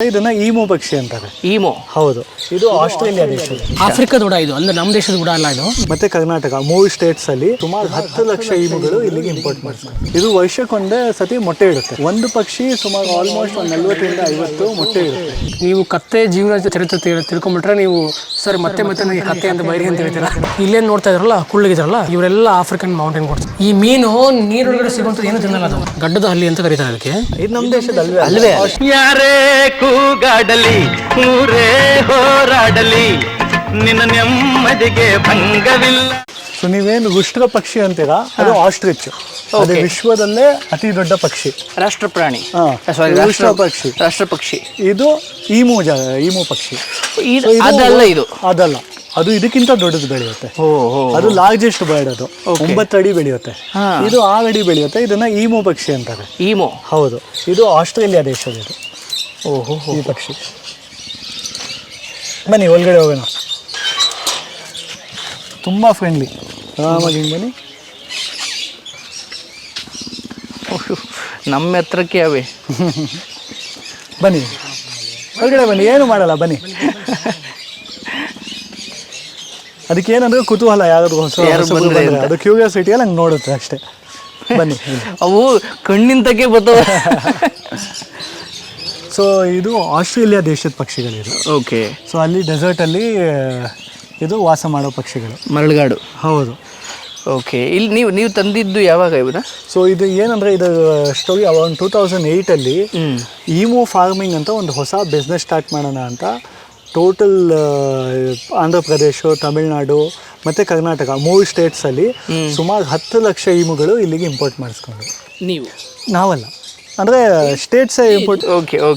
ಇದನ್ನ ಈಮೋ ಪಕ್ಷಿ ಅಂತಾರೆ. ಈಮೋ, ಹೌದು. ಇದು ಆಸ್ಟ್ರೇಲಿಯಾ ದೇಶದ, ಆಫ್ರಿಕಾದ ಕೂಡ ಇದು, ಅಂದ್ರೆ ನಮ್ಮ ದೇಶದ ಕೂಡ ಅಲ್ಲ ಇದು. ಮತ್ತೆ ಕರ್ನಾಟಕ 3 ಸ್ಟೇಟ್ಸ್ ಅಲ್ಲಿ ಸುಮಾರು 10 ಲಕ್ಷ ಈಮುಗಳು ಇಲ್ಲಿಗೆ ಇಂಪೋರ್ಟ್ ಮಾಡ್ತಾರೆ. ಇದು ವರ್ಷಕ್ಕೊಂದೇ ಸತಿ ಮೊಟ್ಟೆ ಇಡುತ್ತೆ. ಒಂದು ಪಕ್ಷಿ ಸುಮಾರು ಆಲ್ಮೋಸ್ಟ್ 40ರಿಂದ 50 ಮೊಟ್ಟೆ ಇಡುತ್ತೆ. ನೀವು ಕತ್ತೆ ಜೀವನ ಚರಿತ್ರೆ ತಿಳ್ಕೊಂಡ್ಬಿಟ್ರೆ ನೀವು ಸರ್ ಮತ್ತೆ ನನಗೆ ಕತ್ತೆ ಅಂತ ಬೈರಿ ಅಂತ ಹೇಳ್ತೀರಾ. ಇಲ್ಲೇನು ನೋಡ್ತಾ ಇದ್ರಲ್ಲ ಕುಳ್ಳಿಗಿದ್ರಲ್ಲ, ಇವರೆಲ್ಲ ಆಫ್ರಿಕನ್ ಮೌಂಟೇನ್ ಗೋಟ್ಸ್. ಈ ಮೀನು ನೀರೊಳಗಡೆ ಸಿಗುವಂಥದ್ದು ಏನು ತಿನ್ನಲ್ಲ, ಅದು ಗಡ್ಡದ ಹಲ್ಲಿ ಅಂತ ಕರೀತಾರೆ ಅದಕ್ಕೆ. ಇದು ನಮ್ಮ ದೇಶದ ಅಲ್ವೇ? ಯಾರೇ ಕೂಗಾಡಲಿ ಊರೇ ಹೋರಾಡಲಿ ನಿನ್ನ ನೆಮ್ಮದಿಗೆ ಭಂಗವಿಲ್ಲ. ಸೊ ನೀವೇನು ರುಷ್ಟ್ರ ಪಕ್ಷಿ ಅಂತೀರಾ, ಅದು ಆಸ್ಟ್ರಿಚ್. ಅದು ವಿಶ್ವದಲ್ಲೇ ಅತಿ ದೊಡ್ಡ ಪಕ್ಷಿ, ರಾಷ್ಟ್ರ ಪ್ರಾಣಿ, ರಾಷ್ಟ್ರ ಪಕ್ಷಿ. ಇದು ಈಮು ಪಕ್ಷಿ. ಅದಲ್ಲ, ಇದು ಅದಲ್ಲ, ಅದು ಇದಕ್ಕಿಂತ ದೊಡ್ಡದು ಬೆಳೆಯುತ್ತೆ. ಅದು ಲಾರ್ಜೆಸ್ಟ್ ಬರ್ಡ್. ಅದು 9 ಅಡಿ ಬೆಳೆಯುತ್ತೆ. ಇದು 6 ಅಡಿ ಬೆಳೆಯುತ್ತೆ. ಇದನ್ನ ಈಮು ಪಕ್ಷಿ ಅಂತಾರೆ. ಈಮೋ, ಹೌದು. ಇದು ಆಸ್ಟ್ರೇಲಿಯಾ ದೇಶದ ಇದು. ಈ ಪಕ್ಷಿ. ಬನ್ನಿ ಒಳಗಡೆ ಹೋಗೋಣ. ತುಂಬಾ ಫ್ರೆಂಡ್ಲಿ. ಆರಾಮಾಗಿ ಬನ್ನಿ. ನಮ್ಮ ಹತ್ರಕ್ಕೆ ಅವೇ. ಬನ್ನಿ ಒಳಗಡೆ ಬನ್ನಿ, ಏನು ಮಾಡಲ್ಲ, ಬನ್ನಿ. ಅದಕ್ಕೆ ಏನಂದ್ರೆ ಕುತೂಹಲ, ಯಾರಾದ್ರೂ ಅದು ಕ್ಯೂರಿಯಾಸಿಟಿಯಲ್ಲಿ ಹಂಗೆ ನೋಡುತ್ತೆ ಅಷ್ಟೇ. ಬನ್ನಿ. ಅವು ಕಣ್ಣಿಂತಕ್ಕೆ ಬರ್ತವೆ. ಸೊ ಇದು ಆಸ್ಟ್ರೇಲಿಯಾ ದೇಶದ ಪಕ್ಷಿಗಳಿದು. ಓಕೆ. ಸೊ ಅಲ್ಲಿ ಡೆಸರ್ಟಲ್ಲಿ ಇದು ವಾಸ ಮಾಡೋ ಪಕ್ಷಿಗಳು, ಮರಳುಗಾಡು. ಹೌದು. ಓಕೆ. ಇಲ್ಲಿ ನೀವು ತಂದಿದ್ದು ಯಾವಾಗ ಇವನ್ನ? ಸೊ ಇದು ಏನಂದರೆ, ಇದು ಸ್ಟೋರಿ ಅವಾಗ 2008 ಈಮೋ ಫಾರ್ಮಿಂಗ್ ಅಂತ ಒಂದು ಹೊಸ ಬಿಸ್ನೆಸ್ ಸ್ಟಾರ್ಟ್ ಮಾಡೋಣ ಅಂತ ಟೋಟಲ್ ಆಂಧ್ರ ಪ್ರದೇಶ, ತಮಿಳ್ನಾಡು ಮತ್ತು ಕರ್ನಾಟಕ 3 ಸ್ಟೇಟ್ಸಲ್ಲಿ ಸುಮಾರು 10 ಲಕ್ಷ ಈಮುಗಳು ಇಲ್ಲಿಗೆ ಇಂಪೋರ್ಟ್ ಮಾಡಿಸ್ಕೊಂಡು. ನೀವು? ನಾವಲ್ಲ, ಅಂದರೆ ಸ್ಟೇಟ್ಸೇ ಇಂಪೋರ್ಟ್.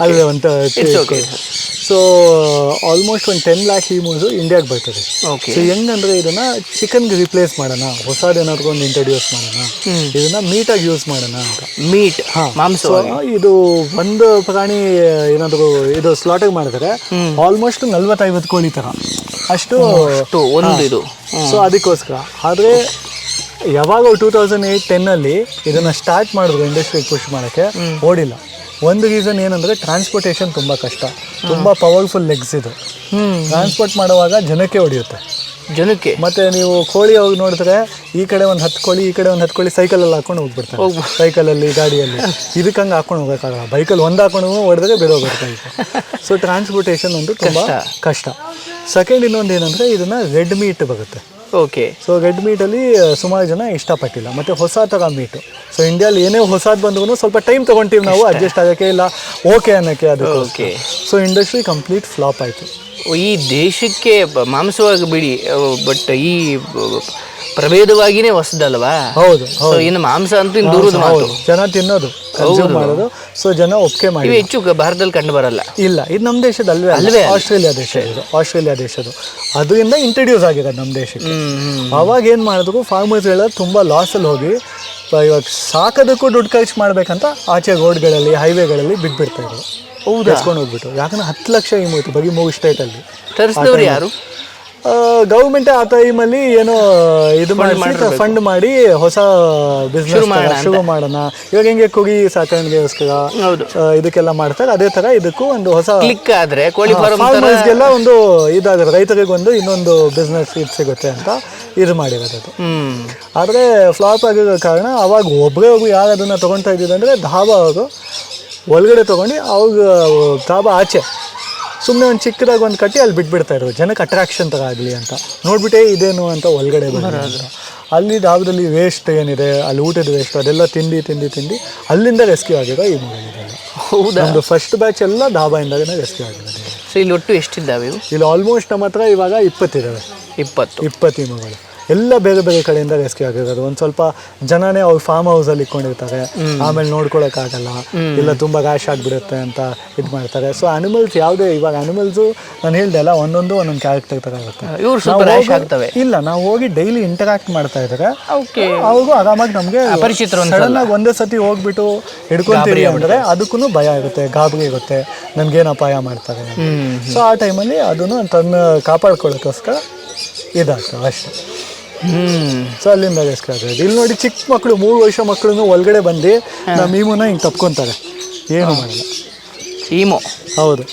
ಅಲ್ಲೇ ಒಂದು. ಸೊ ಆಲ್ಮೋಸ್ಟ್ 10 lakh ಈಮೂಸು ಇಂಡಿಯಾಗೆ ಬರ್ತದೆ. ಸೊ ಹೆಂಗಂದ್ರೆ ಇದನ್ನ ಚಿಕನ್ಗೆ ರಿಪ್ಲೇಸ್ ಮಾಡೋಣ, ಹೊಸದೇನಾದ್ರು ಒಂದು ಇಂಟ್ರೊಡ್ಯೂಸ್ ಮಾಡೋಣ, ಇದನ್ನ ಮೀಟಾಗಿ ಯೂಸ್ ಮಾಡೋಣ ಅಂತ. ಮೀಟ್, ಮಾಂಸ. ಇದು ಒಂದು ಪ್ರಾಣಿ ಏನಾದ್ರು ಇದು ಸ್ಲಾಟರ್ ಮಾಡಿದ್ರೆ ಆಲ್ಮೋಸ್ಟ್ 40-50 ಕೋಳಿ ತರ ಅಷ್ಟು ಒಂದು ಇದು. ಸೊ ಅದಕ್ಕೋಸ್ಕರ. ಆದರೆ ಯಾವಾಗ 2008-10 ಇದನ್ನ ಸ್ಟಾರ್ಟ್ ಮಾಡಿದ್ರು ಇಂಡಸ್ಟ್ರಿಗೆ ಪುಷ್ ಮಾಡೋಕ್ಕೆ, ಓಡಿಲ್ಲ. ಒಂದು ರೀಸನ್ ಏನಂದ್ರೆ ಟ್ರಾನ್ಸ್ಪೋರ್ಟೇಷನ್ ತುಂಬ ಕಷ್ಟ, ತುಂಬ ಪವರ್ಫುಲ್ ಲೆಗ್ಸ್ ಇದು. ಟ್ರಾನ್ಸ್ಪೋರ್ಟ್ ಮಾಡುವಾಗ ಜನಕ್ಕೆ ಹೊಡೆಯುತ್ತೆ. ಮತ್ತೆ ನೀವು ಕೋಳಿ ಹೋಗಿ ನೋಡಿದ್ರೆ ಈ ಕಡೆ ಒಂದು 10 ಕೋಳಿ, ಈ ಕಡೆ ಒಂದು 10 ಕೋಳಿ ಸೈಕಲಲ್ಲಿ ಹಾಕೊಂಡು ಹೋಗ್ಬಿಡ್ತಾರೆ. ಸೈಕಲಲ್ಲಿ, ಗಾಡಿಯಲ್ಲಿ. ಇದಕ್ಕೆ ಹಂಗೆ ಹಾಕೊಂಡು ಹೋಗೋಕ್ಕಾಗಲ್ಲ. ಬೈಕಲ್ಲಿ ಒಂದು ಹಾಕೊಂಡು ಹೊಡೆದ್ರೆ ಬೇಡೋಗುತ್ತೆ. ಸೊ ಟ್ರಾನ್ಸ್ಪೋರ್ಟೇಷನ್ ಒಂದು ತುಂಬ ಕಷ್ಟ. ಸೆಕೆಂಡ್ ಇನ್ನೊಂದು ಏನಂದ್ರೆ, ಇದನ್ನ ರೆಡ್ ಮೀಟ್ ಬರುತ್ತೆ. ಓಕೆ. ಸೊ ರೆಡ್ ಮೀಟಲ್ಲಿ ಸುಮಾರು ಜನ ಇಷ್ಟಪಟ್ಟಿಲ್ಲ, ಮತ್ತು ಹೊಸ ಥರ ಮೀಟು. ಸೊ ಇಂಡಿಯಾಲಿ ಏನೇ ಹೊಸದು ಬಂದ್ರೂ ಸ್ವಲ್ಪ ಟೈಮ್ ತೊಗೊಳ್ತೀವಿ ನಾವು ಅಡ್ಜಸ್ಟ್ ಆಗೋಕ್ಕೆ, ಇಲ್ಲ ಓಕೆ ಅನ್ನೋಕ್ಕೆ. ಅದಕ್ಕೆ ಸೊ ಇಂಡಸ್ಟ್ರಿ ಕಂಪ್ಲೀಟ್ ಫ್ಲಾಪ್ ಆಯಿತು. ಈ ದೇಶಕ್ಕೆ ಮಾಂಸವಾಗಿ ಬಿಡಿ, ಬಟ್ ಈ ಪ್ರಭೇದವಾಗಿನೇ ಹೊಸದಲ್ವಾ? ಹೌದು. ಇನ್ನು ಮಾಂಸ ಅಂತೂ ಇನ್ನು ದೂರದ ಮಾತು. ಜನ ತಿನ್ನೋದು, ಕನ್ಸ್ಯೂಮ್ ಮಾಡೋದು. ಸೊ ಜನ ಒಪ್ಪಿಗೆ ಮಾಡಿ. ಹೆಚ್ಚು ಭಾರತದಲ್ಲಿ ಕಂಡು ಬರಲ್ಲ. ಇಲ್ಲ, ಇದು ನಮ್ಮ ದೇಶದ ಅಲ್ವೇ? ಆಸ್ಟ್ರೇಲಿಯಾ ದೇಶ ಇದು. ಆಸ್ಟ್ರೇಲಿಯಾ ದೇಶದ್ದು ಅದರಿಂದ ಇಂಟ್ರಡ್ಯೂಸ್ ಆಗಿರೋದು ನಮ್ಮ ದೇಶಕ್ಕೆ. ಅವಾಗ ಏನು ಮಾಡಿದ್ರು, ಫಾರ್ಮರ್ಸ್ ಹೇಳೋದು ತುಂಬ ಲಾಸಲ್ಲಿ ಹೋಗಿ ಇವಾಗ ಸಾಕೋದಕ್ಕೂ ದುಡ್ಡು ಖರ್ಚು ಮಾಡ್ಬೇಕಂತ ಆಚೆ ರೋಡ್ಗಳಲ್ಲಿ, ಹೈವೇಗಳಲ್ಲಿ ಬಿಟ್ಬಿಡ್ತಾ ಇದ್ರು. ಎಸ್ಕೊಂಡು ಹೋಗ್ಬಿಟ್ಟು. ಯಾಕಂದ್ರೆ 10 ಲಕ್ಷ ಈಮೂಯ್ತು ಬರೀ 3 ಸ್ಟೇಟಲ್ಲಿ. ತರಿಸಿದವ್ರು ಯಾರು? ಗೌರ್ಮೆಂಟ್ ಆ ಟೈಮಲ್ಲಿ ಏನೋ ಇದು ಮಾಡಿ ಫಂಡ್ ಮಾಡಿ ಹೊಸ ಬಿಸ್ನೆಸ್ ಶುರು ಮಾಡೋಣ. ಇವಾಗ ಹೆಂಗೆ ಕುರಿ ಸಾಕಾಣಿಕೆಗೋಸ್ಕರ ಇದಕ್ಕೆಲ್ಲ ಮಾಡ್ತಾರೆ, ಅದೇ ತರ ಇದಕ್ಕೂ ಒಂದು ಹೊಸ ಕ್ಲಿಕ್ ಆದ್ರೆ ಫಾರ್ಮರ್ಸ್ಗೆಲ್ಲ ಒಂದು ಇದಾಗುತ್ತೆ, ರೈತರಿಗೆ ಒಂದು ಇನ್ನೊಂದು ಬಿಸ್ನೆಸ್ ಇದು ಸಿಗುತ್ತೆ ಅಂತ ಇದು ಮಾಡಿರೋದು. ಆದರೆ ಫ್ಲಾಪ್ ಆಗಿರೋ ಕಾರಣ ಅವಾಗ ಒಬ್ಬರೇ ಯಾರು ಅದನ್ನ ತೊಗೊಳ್ತಾ ಇದ್ದಿದ್ದಂದ್ರೆ ಧಾಬಾ ಅವರು ಒಳಗಡೆ ತೊಗೊಂಡು ಅವ್ರಿಗೆ ಧಾಬಾ ಆಚೆ ಸುಮ್ಮನೆ ಒಂದು ಚಿಕ್ಕದಾಗಿ ಒಂದು ಕಟ್ಟಿ ಅಲ್ಲಿ ಬಿಟ್ಬಿಡ್ತಾ ಇರೋದು, ಜನಕ್ಕೆ ಅಟ್ರಾಕ್ಷನ್ ಥರ ಆಗಲಿ ಅಂತ. ನೋಡ್ಬಿಟ್ಟೆ ಇದೇನು ಅಂತ ಒಳಗಡೆ ಬರೋದು. ಅಲ್ಲಿ ಧಾಬಾದಲ್ಲಿ ವೇಸ್ಟ್ ಏನಿದೆ, ಅಲ್ಲಿ ಊಟದ ವೇಸ್ಟ್ ಅದೆಲ್ಲ ತಿಂದು ಅಲ್ಲಿಂದ ರೆಸ್ಕ್ಯೂ ಆಗಿರೋ ಈ ಮೂವಿದೆಲ್ಲ. ಹೌದಾ? ಒಂದು ಫಸ್ಟ್ ಬ್ಯಾಚ್ ಎಲ್ಲ ಧಾಬಾಯಿಂದಲೇ ರೆಸ್ಕ್ಯೂ ಆಗಿರೋದು. ಸೊ ಇಲ್ಲಿ ಒಟ್ಟು ಎಷ್ಟಿದ್ದಾವೆ? ಇಲ್ಲಿ ಆಲ್ಮೋಸ್ಟ್ ನಮ್ಮ ಹತ್ರ ಇವಾಗ 20 ಇದ್ದಾವೆ. 20 ಈಮುಗಳು ಎಲ್ಲ ಬೇರೆ ಬೇರೆ ಕಡೆಯಿಂದ ರೆಸ್ಕ್ಯೂ ಆಗಿರೋದು. ಒಂದು ಸ್ವಲ್ಪ ಜನನೇ ಅವ್ರು ಫಾರ್ಮ್ ಹೌಸಲ್ಲಿ ಇಟ್ಕೊಂಡಿರ್ತಾರೆ, ಆಮೇಲೆ ನೋಡ್ಕೊಳಕ್ಕಾಗಲ್ಲ, ಇಲ್ಲ ತುಂಬ ರ್ಯಾಶ್ ಆಗಿಬಿಡುತ್ತೆ ಅಂತ ಇದು ಮಾಡ್ತಾರೆ. ಸೊ ಅನಿಮಲ್ಸ್ ಯಾವುದೇ, ಇವಾಗ ಅನಿಮಲ್ಸು ನಾನು ಹೇಳ್ದೆ ಅಲ್ಲ, ಒಂದೊಂದು ಕ್ಯಾರೆಕ್ಟರ್ ಥರ ಆಗುತ್ತೆ. ಇಲ್ಲ, ನಾವು ಹೋಗಿ ಡೈಲಿ ಇಂಟರಾಕ್ಟ್ ಮಾಡ್ತಾ ಇದ್ದಾರೆ, ಅವ್ರಿಗೂ ಆರಾಮಾಗಿ ನಮಗೆ ಸಡನ್ ಆಗಿ ಒಂದೇ ಸತಿ ಹೋಗ್ಬಿಟ್ಟು ಹಿಡ್ಕೊಂತೀವಿ ಅಂದರೆ ಅದಕ್ಕೂ ಭಯ ಇರುತ್ತೆ, ಗಾಬರಿ ಇರುತ್ತೆ, ನನಗೇನು ಅಪಾಯ ಮಾಡ್ತಾರೆ. ಸೊ ಆ ಟೈಮಲ್ಲಿ ಅದನ್ನು ತನ್ನ ಕಾಪಾಡ್ಕೊಳ್ಳೋಕ್ಕೋಸ್ಕರ ಇದಾಗ್ತವೆ ಅಷ್ಟೇ. ಸೊ ಅಲ್ಲಿಂದ ರೆಸ್ಕ್ಯೂ ಆಗೋದು. ಇಲ್ಲಿ ನೋಡಿ, ಚಿಕ್ಕ ಮಕ್ಕಳು 3 ವರ್ಷ ಮಕ್ಕಳು ಒಳಗಡೆ ಬಂದು ನಮ್ಮ ಈಮೂನ ಹಿಂಗೆ ತಪ್ಕೊತಾರೆ, ಏನು ಮಾಡಲ್ಲ. ಈಮೋ. ಹೌದು,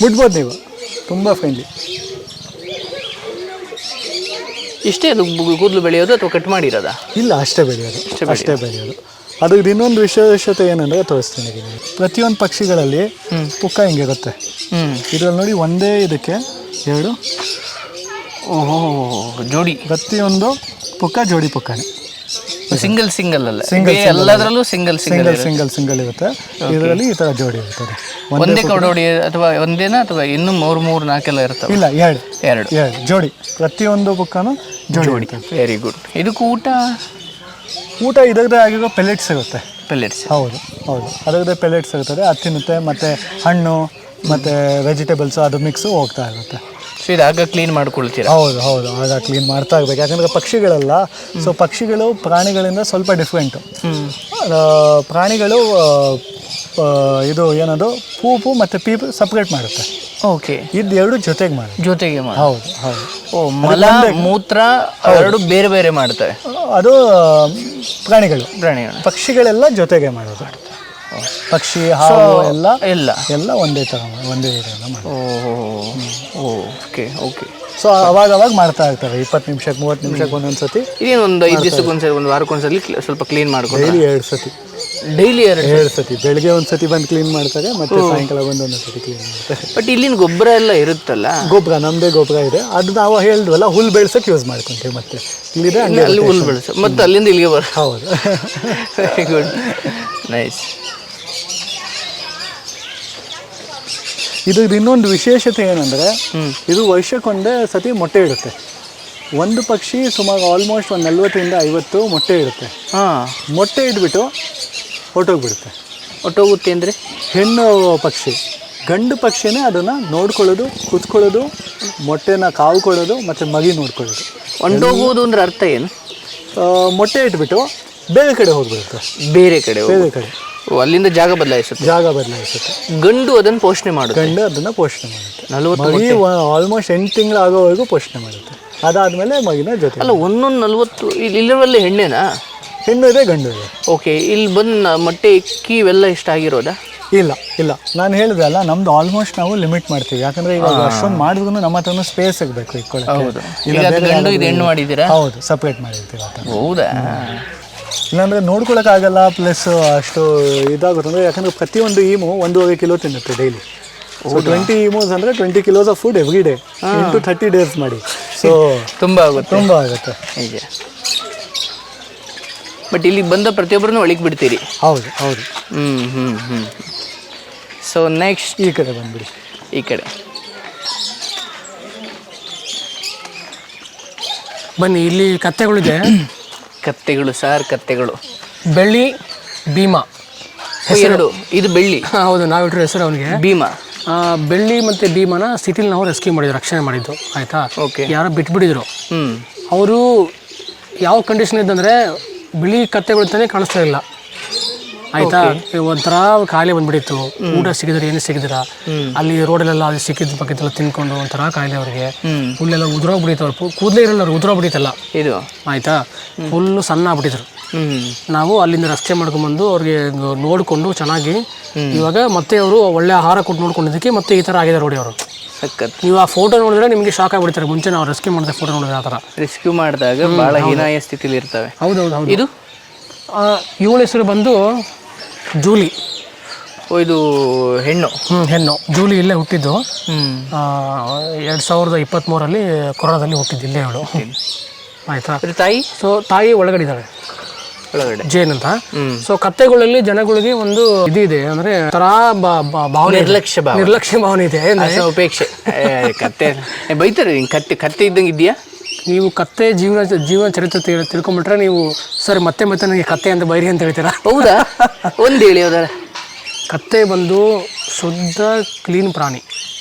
ಮುಟ್ಬೋದು ನೀವು, ತುಂಬ ಫ್ರೆಂಡ್ಲಿ. ಇಷ್ಟೇ ಅದು ಕೂದಲು ಬೆಳೆಯೋದು ಅಥವಾ ಕಟ್ ಮಾಡಿರೋದಾ? ಇಲ್ಲ, ಅಷ್ಟೇ ಬೆಳೆಯೋದು, ಅಷ್ಟೇ ಬೆಳೆಯೋದು. ಅದಕ್ಕೆ ಇನ್ನೊಂದು ವಿಶೇಷತೆ ಏನಂದರೆ ತೋರಿಸ್ತೀನಿ ಈಗ. ಪ್ರತಿಯೊಂದು ಪಕ್ಷಿಗಳಲ್ಲಿ ಪುಕ್ಕ ಹಿಂಗಿರುತ್ತೆ. ಇದರಲ್ಲಿ ನೋಡಿ, ಒಂದೇ ಇದಕ್ಕೆ 2 ಓಹೋ ಜೋಡಿ. ಪ್ರತಿಯೊಂದು ಪುಕ್ಕ ಜೋಡಿ ಪುಕ್ಕನೇ. ಸಿಂಗಲ್ ಅಲ್ಲ, ಎಲ್ಲದರಲ್ಲೂ ಸಿಂಗಲ್ ಇರುತ್ತೆ. ಇದರಲ್ಲಿ ಈ ಥರ ಜೋಡಿ ಇರ್ತದೆ. ಒಂದೇ ಕವಡೋಡಿ ಅಥವಾ ಒಂದೇನಾ ಅಥವಾ ಇನ್ನೂ 3 4 ಇರ್ತವೆ? ಇಲ್ಲ, 2 ಜೋಡಿ. ಪ್ರತಿಯೊಂದು ಪುಕ್ಕನೂ ಜೋಡಿ. Very good. ಇದಕ್ಕೂ ಊಟ ಇದರದ್ದೇ ಆಗಿರೋ ಪೆಲೆಟ್ಸ್ ಇರುತ್ತೆ. ಪೆಲೆಟ್ಸ್? ಹೌದು, ಅದರದ್ದೇ ಪೆಲೆಟ್ಸ್ ಇರ್ತದೆ. ಅದು ತಿನ್ನುತ್ತೆ. ಮತ್ತು ಹಣ್ಣು ಮತ್ತು ವೆಜಿಟೇಬಲ್ಸು ಅದು ಮಿಕ್ಸು ಹೋಗ್ತಾ ಇರುತ್ತೆ. ಸೊ ಇದಾಗ ಕ್ಲೀನ್ ಮಾಡ್ಕೊಳ್ತೀರಾ? ಹೌದು, ಆಗ ಕ್ಲೀನ್ ಮಾಡ್ತಾ ಇರ್ಬೇಕು. ಯಾಕಂದರೆ ಪಕ್ಷಿಗಳಲ್ಲ. ಸೊ ಪಕ್ಷಿಗಳು ಪ್ರಾಣಿಗಳಿಂದ ಸ್ವಲ್ಪ ಡಿಫ್ರೆಂಟು. ಪ್ರಾಣಿಗಳು ಇದು ಏನದು ಪೂಪು ಮತ್ತು ಪೀಪು ಸಪ್ರೇಟ್ ಮಾಡುತ್ತೆ. ಓಕೆ. ಇದು 2 ಜೊತೆಗೆ ಹೌದು. ಓ, ಮಲ ಮೂತ್ರ ಎರಡು ಬೇರೆ ಬೇರೆ ಮಾಡ್ತವೆ. ಅದು ಪ್ರಾಣಿಗಳು. ಪಕ್ಷಿಗಳೆಲ್ಲ ಜೊತೆಗೆ ಮಾಡೋದು. ಪಕ್ಷಿ, ಹಾವು ಎಲ್ಲ ಒಂದೇ ಥರ ಮಾಡೋದು. ಓಕೆ. ಸೊ ಅವಾಗ ಮಾಡ್ತಾ ಇರ್ತಾರೆ. 20 ನಿಮಿಷಕ್ಕೆ 30 ನಿಮಿಷಕ್ಕೆ ಒಂದೊಂದು ಸತಿ. ಇದೇನೊಂದು 5 ದಿವಸಕ್ಕೆ ಒಂದ್ಸರಿ, ಒಂದು ವಾರಕ್ಕೊಂದ್ಸಲಿ ಸ್ವಲ್ಪ ಕ್ಲೀನ್ ಮಾಡ್ಕೊಂಡು ಡೈಲಿ 2 ಸತಿ. ಬೆಳಗ್ಗೆ ಒಂದು ಸತಿ ಬಂದು ಕ್ಲೀನ್ ಮಾಡ್ತಾರೆ, ಮತ್ತೆ ಸಾಯಂಕಾಲ ಬಂದು ಒಂದೊಂದು ಸತಿ ಕ್ಲೀನ್ ಮಾಡ್ತಾರೆ. ಬಟ್ ಇಲ್ಲಿನ ಗೊಬ್ಬರ ಎಲ್ಲ ಇರುತ್ತಲ್ಲ? ಗೊಬ್ಬರ ನಮ್ಮದೇ ಗೊಬ್ಬರ ಇದೆ. ಅದು ನಾವು ಹೇಳಿದ್ವಲ್ಲ, ಹುಲ್ ಬೆಳ್ಸಕ್ಕೆ ಯೂಸ್ ಮಾಡ್ಕೊಂತೀವಿ. ಮತ್ತೆ ಇಲ್ಲಿದೆ ಅಲ್ಲಿ ಹುಲ್ ಬೆಳೆಸ, ಮತ್ತೆ ಅಲ್ಲಿಂದ ಇಲ್ಲಿಗೆ ಹೌದು. Very good, nice. ಇದು ಇನ್ನೊಂದು ವಿಶೇಷತೆ ಏನಂದರೆ, ಇದು ವರ್ಷಕ್ಕೊಂದೇ ಸತಿ ಮೊಟ್ಟೆ ಇಡುತ್ತೆ. ಒಂದು ಪಕ್ಷಿ ಸುಮಾರು ಆಲ್ಮೋಸ್ಟ್ ಒಂದು 40ರಿಂದ 50 ಮೊಟ್ಟೆ ಇಡುತ್ತೆ. ಮೊಟ್ಟೆ ಇಟ್ಬಿಟ್ಟು ಹೊಟ್ಟೋಗ್ಬಿಡುತ್ತೆ. ಹೊಟ್ಟೋಗುತ್ತೆ ಅಂದರೆ ಹೆಣ್ಣು ಪಕ್ಷಿ. ಗಂಡು ಪಕ್ಷಿನೇ ಅದನ್ನು ನೋಡ್ಕೊಳ್ಳೋದು, ಕುತ್ಕೊಳ್ಳೋದು, ಮೊಟ್ಟೆನ ಕಾವುಕೊಳ್ಳೋದು, ಮತ್ತು ಮಗಿ ನೋಡ್ಕೊಳ್ಳೋದು. ಹೊಂಟೋಗೋದು ಅಂದ್ರೆ ಅರ್ಥ ಏನು? ಮೊಟ್ಟೆ ಇಟ್ಬಿಟ್ಟು ಬೇರೆ ಕಡೆ ಹೋಗ್ಬಿಡುತ್ತೆ. ಬೇರೆ ಕಡೆ ಅಲ್ಲಿಂದ ಜಾಗ ಬದಲಾಯಿಸುತ್ತೆ. ಗಂಡು ಅದನ್ನು ಪೋಷಣೆ ಮಾಡುತ್ತೆ. ಮಗಿ ಆಲ್ಮೋಸ್ಟ್ 8 ತಿಂಗಳು ಆಗೋವರೆಗೂ ಪೋಷಣೆ ಮಾಡುತ್ತೆ. ಅದಾದಮೇಲೆ ಮಗಿನ ಜೊತೆ. ಅಲ್ಲ, 40 ಇಲ್ಲಿರುವಲ್ಲೇ ಹೆಣ್ಣೇನಾ? ಹೆಣ್ಣು ಇದೆ, ಗಂಡು ಇದೆ. ಓಕೆ. ಇಲ್ಲಿ ಬಂದು ಮೊಟ್ಟೆ ಇಕ್ಕಿ ಇವೆಲ್ಲ ಇಷ್ಟ ಆಗಿರೋದಾ? ಇಲ್ಲ, ನಾನು ಹೇಳಿದೆ ಅಲ್ಲ, ನಮ್ದು ಆಲ್ಮೋಸ್ಟ್ ನಾವು ಲಿಮಿಟ್ ಮಾಡ್ತೀವಿ. ಯಾಕಂದ್ರೆ ಈಗ ಅಷ್ಟೊಂದು ಮಾಡಿದ್ರು ನಮ್ಮ ಹತ್ರನೂ ಸ್ಪೇಸ್ ಸಿಗಬೇಕು ಇಟ್ಕೊಳ್ಳೋಕೆ. ಹೆಣ್ಣು ಮಾಡಿದ್ದೀರಾ? ಹೌದು, ಸಪ್ರೇಟ್ ಮಾಡಿರ್ತೀವಿ. ಹೌದಾ? ಇಲ್ಲಾಂದರೆ ನೋಡ್ಕೊಳಕ್ಕಾಗಲ್ಲ. ಪ್ಲಸ್ ಅಷ್ಟು ಇದಾಗುತ್ತೆ ಅಂದರೆ, ಯಾಕಂದರೆ ಪ್ರತಿಯೊಂದು ಈಮು 1.5 ಕಿಲೋ ತಿನ್ನುತ್ತೆ ಡೈಲಿ. ಸೊ 20 ಈಮೂಸ್ ಅಂದರೆ 20 kilos of food every day into 30 days ಮಾಡಿ. ಸೊ ತುಂಬ ಆಗುತ್ತೆ ಹೀಗೆ. ಬಟ್ ಇಲ್ಲಿ ಬಂದ ಪ್ರತಿಯೊಬ್ಬರನ್ನು ಒಳಗೆ ಬಿಡ್ತೀರಿ? ಹೌದು. ಸೊ ನೆಕ್ಸ್ಟ್ ಈ ಕಡೆ ಬಂದ್ಬಿಡಿ. ಈ ಕಡೆ ಬನ್ನಿ. ಇಲ್ಲಿ ಕತ್ತೆಗಳಿದೆ. ಕತ್ತೆಗಳು ಬೆಳ್ಳಿ, ಭೀಮಾ ಎರಡು. ಇದು ಬೆಳ್ಳಿ? ಹೌದು, ನಾವಿಟ್ರ ಹೆಸರು ಅವನಿಗೆ ಭೀಮಾ. ಬೆಳ್ಳಿ ಮತ್ತು ಭೀಮನ ಸಿಟಿಲಿ ನಾವು ರೆಸ್ಕ್ಯೂ ಮಾಡಿದ್ರು, ರಕ್ಷಣೆ ಮಾಡಿದ್ದು. ಆಯಿತಾ? ಓಕೆ. ಯಾರೋ ಬಿಟ್ಬಿಟ್ಟಿದ್ರು. ಅವರು ಯಾವ ಕಂಡೀಷನ್ ಇದ್ದಂದರೆ, ಬಿಳಿ ಕತ್ತೆಗಳು ತಾನೇ ಕಾಣಿಸ್ತಾ ಇಲ್ಲ. ಆಯಿತಾ? ಒಂಥರ ಕಾಯಿಲೆ ಬಂದ್ಬಿಟ್ಟಿತ್ತು. ಊಟ ಸಿಗಿದ್ರೆ ಏನು ಸಿಗಿದಿರ, ಅಲ್ಲಿ ರೋಡಲ್ಲೆಲ್ಲ ಅದು ಸಿಕ್ಕಿದ ಪಕ್ಕಿದ್ದೆಲ್ಲ ತಿನ್ಕೊಂಡು ಒಂಥರ ಕಾಯಿಲೆ ಅವರಿಗೆ. ಫುಲ್ಲೆಲ್ಲ ಉದುರೋಗ್ಬಿಟ್ಟಿತ್ತು. ಅವ್ರು ಕೂದಲೇ ಇರಲ್ಲ, ಅವ್ರು ಉದುರೋಗ್ಬಿಟ್ಟಿತ್ತಲ್ಲ ಇದು. ಆಯಿತಾ? ಫುಲ್ಲು ಸಣ್ಣ ಆಗ್ಬಿಟ್ಟಿದ್ರು. ನಾವು ಅಲ್ಲಿಂದ ರಸ್ತೆ ಮಾಡ್ಕೊಂಡ್ಬಂದು ಅವ್ರಿಗೆ ನೋಡಿಕೊಂಡು ಚೆನ್ನಾಗಿ, ಇವಾಗ ಮತ್ತೆ ಅವರು ಒಳ್ಳೆ ಆಹಾರ ಕೊಟ್ಟು ನೋಡ್ಕೊಂಡಿದ್ದಕ್ಕೆ ಮತ್ತೆ ಈ ಥರ ಆಗಿದೆ ನೋಡಿ ಅವರು. ನೀವು ಆ ಫೋಟೋ ನೋಡಿದ್ರೆ ನಿಮಗೆ ಶಾಕ್ ಆಗಿಬಿಡ್ತಾರೆ. ಮುಂಚೆ ನಾವು ರೆಸ್ಕ್ಯೂ ಮಾಡಿದ ಫೋಟೋ ನೋಡಿದ್ರೆ ಆ ಥರ. ರೆಸ್ಕ್ಯೂ ಮಾಡಿದಾಗ ಭಾಳ ಹೀನಾಯ ಸ್ಥಿತಿಲಿ ಇರ್ತವೆ. ಹೌದು. ಇದು ಇವಳ ಹೆಸರು ಬಂದು ಜೂಲಿ. ಇದು ಹೆಣ್ಣು ಜೂಲಿ. ಇಲ್ಲೇ ಹುಟ್ಟಿದ್ದು. 2023 ಕೊರೋನಾದಲ್ಲಿ ಹುಟ್ಟಿದ್ದು ಇಲ್ಲೇ ಅವಳು. ಆಯಿತಾ? ತಾಯಿ? ಸೊ ತಾಯಿ ಒಳಗಡೆ ಜೇನ್ ಅಂತ. ಸೊ ಕತ್ತೆಗಳಲ್ಲಿ ಜನಗಳಿಗೆ ಒಂದು ಇದು ಇದೆ, ಅಂದ್ರೆ ತರ ಭಾವನೆ, ನಿರ್ಲಕ್ಷ್ಯ ಭಾವನೆ ಇದೆ, ಉಪೇಕ್ಷೆ. ಕತ್ತೆ ಬೈತಾರೆ. ಕತ್ತೆ ಇದ್ದಂಗೆ ಇದೆಯಾ? ನೀವು ಕತ್ತೆ ಜೀವನ ಚರಿತ್ರೆ ತಿಳ್ಕೊಂಬಿಟ್ರೆ ನೀವು ಸರ್ ಮತ್ತೆ ನನಗೆ ಕತ್ತೆ ಅಂತ ಬೈರಿ ಅಂತ ಹೇಳ್ತೀರಾ? ಹೌದಾ? ಒಂದು ಹೇಳಿ. ಹೌದಾ? ಕತ್ತೆ ಬಂದು ಶುದ್ಧ ಕ್ಲೀನ್ ಪ್ರಾಣಿ,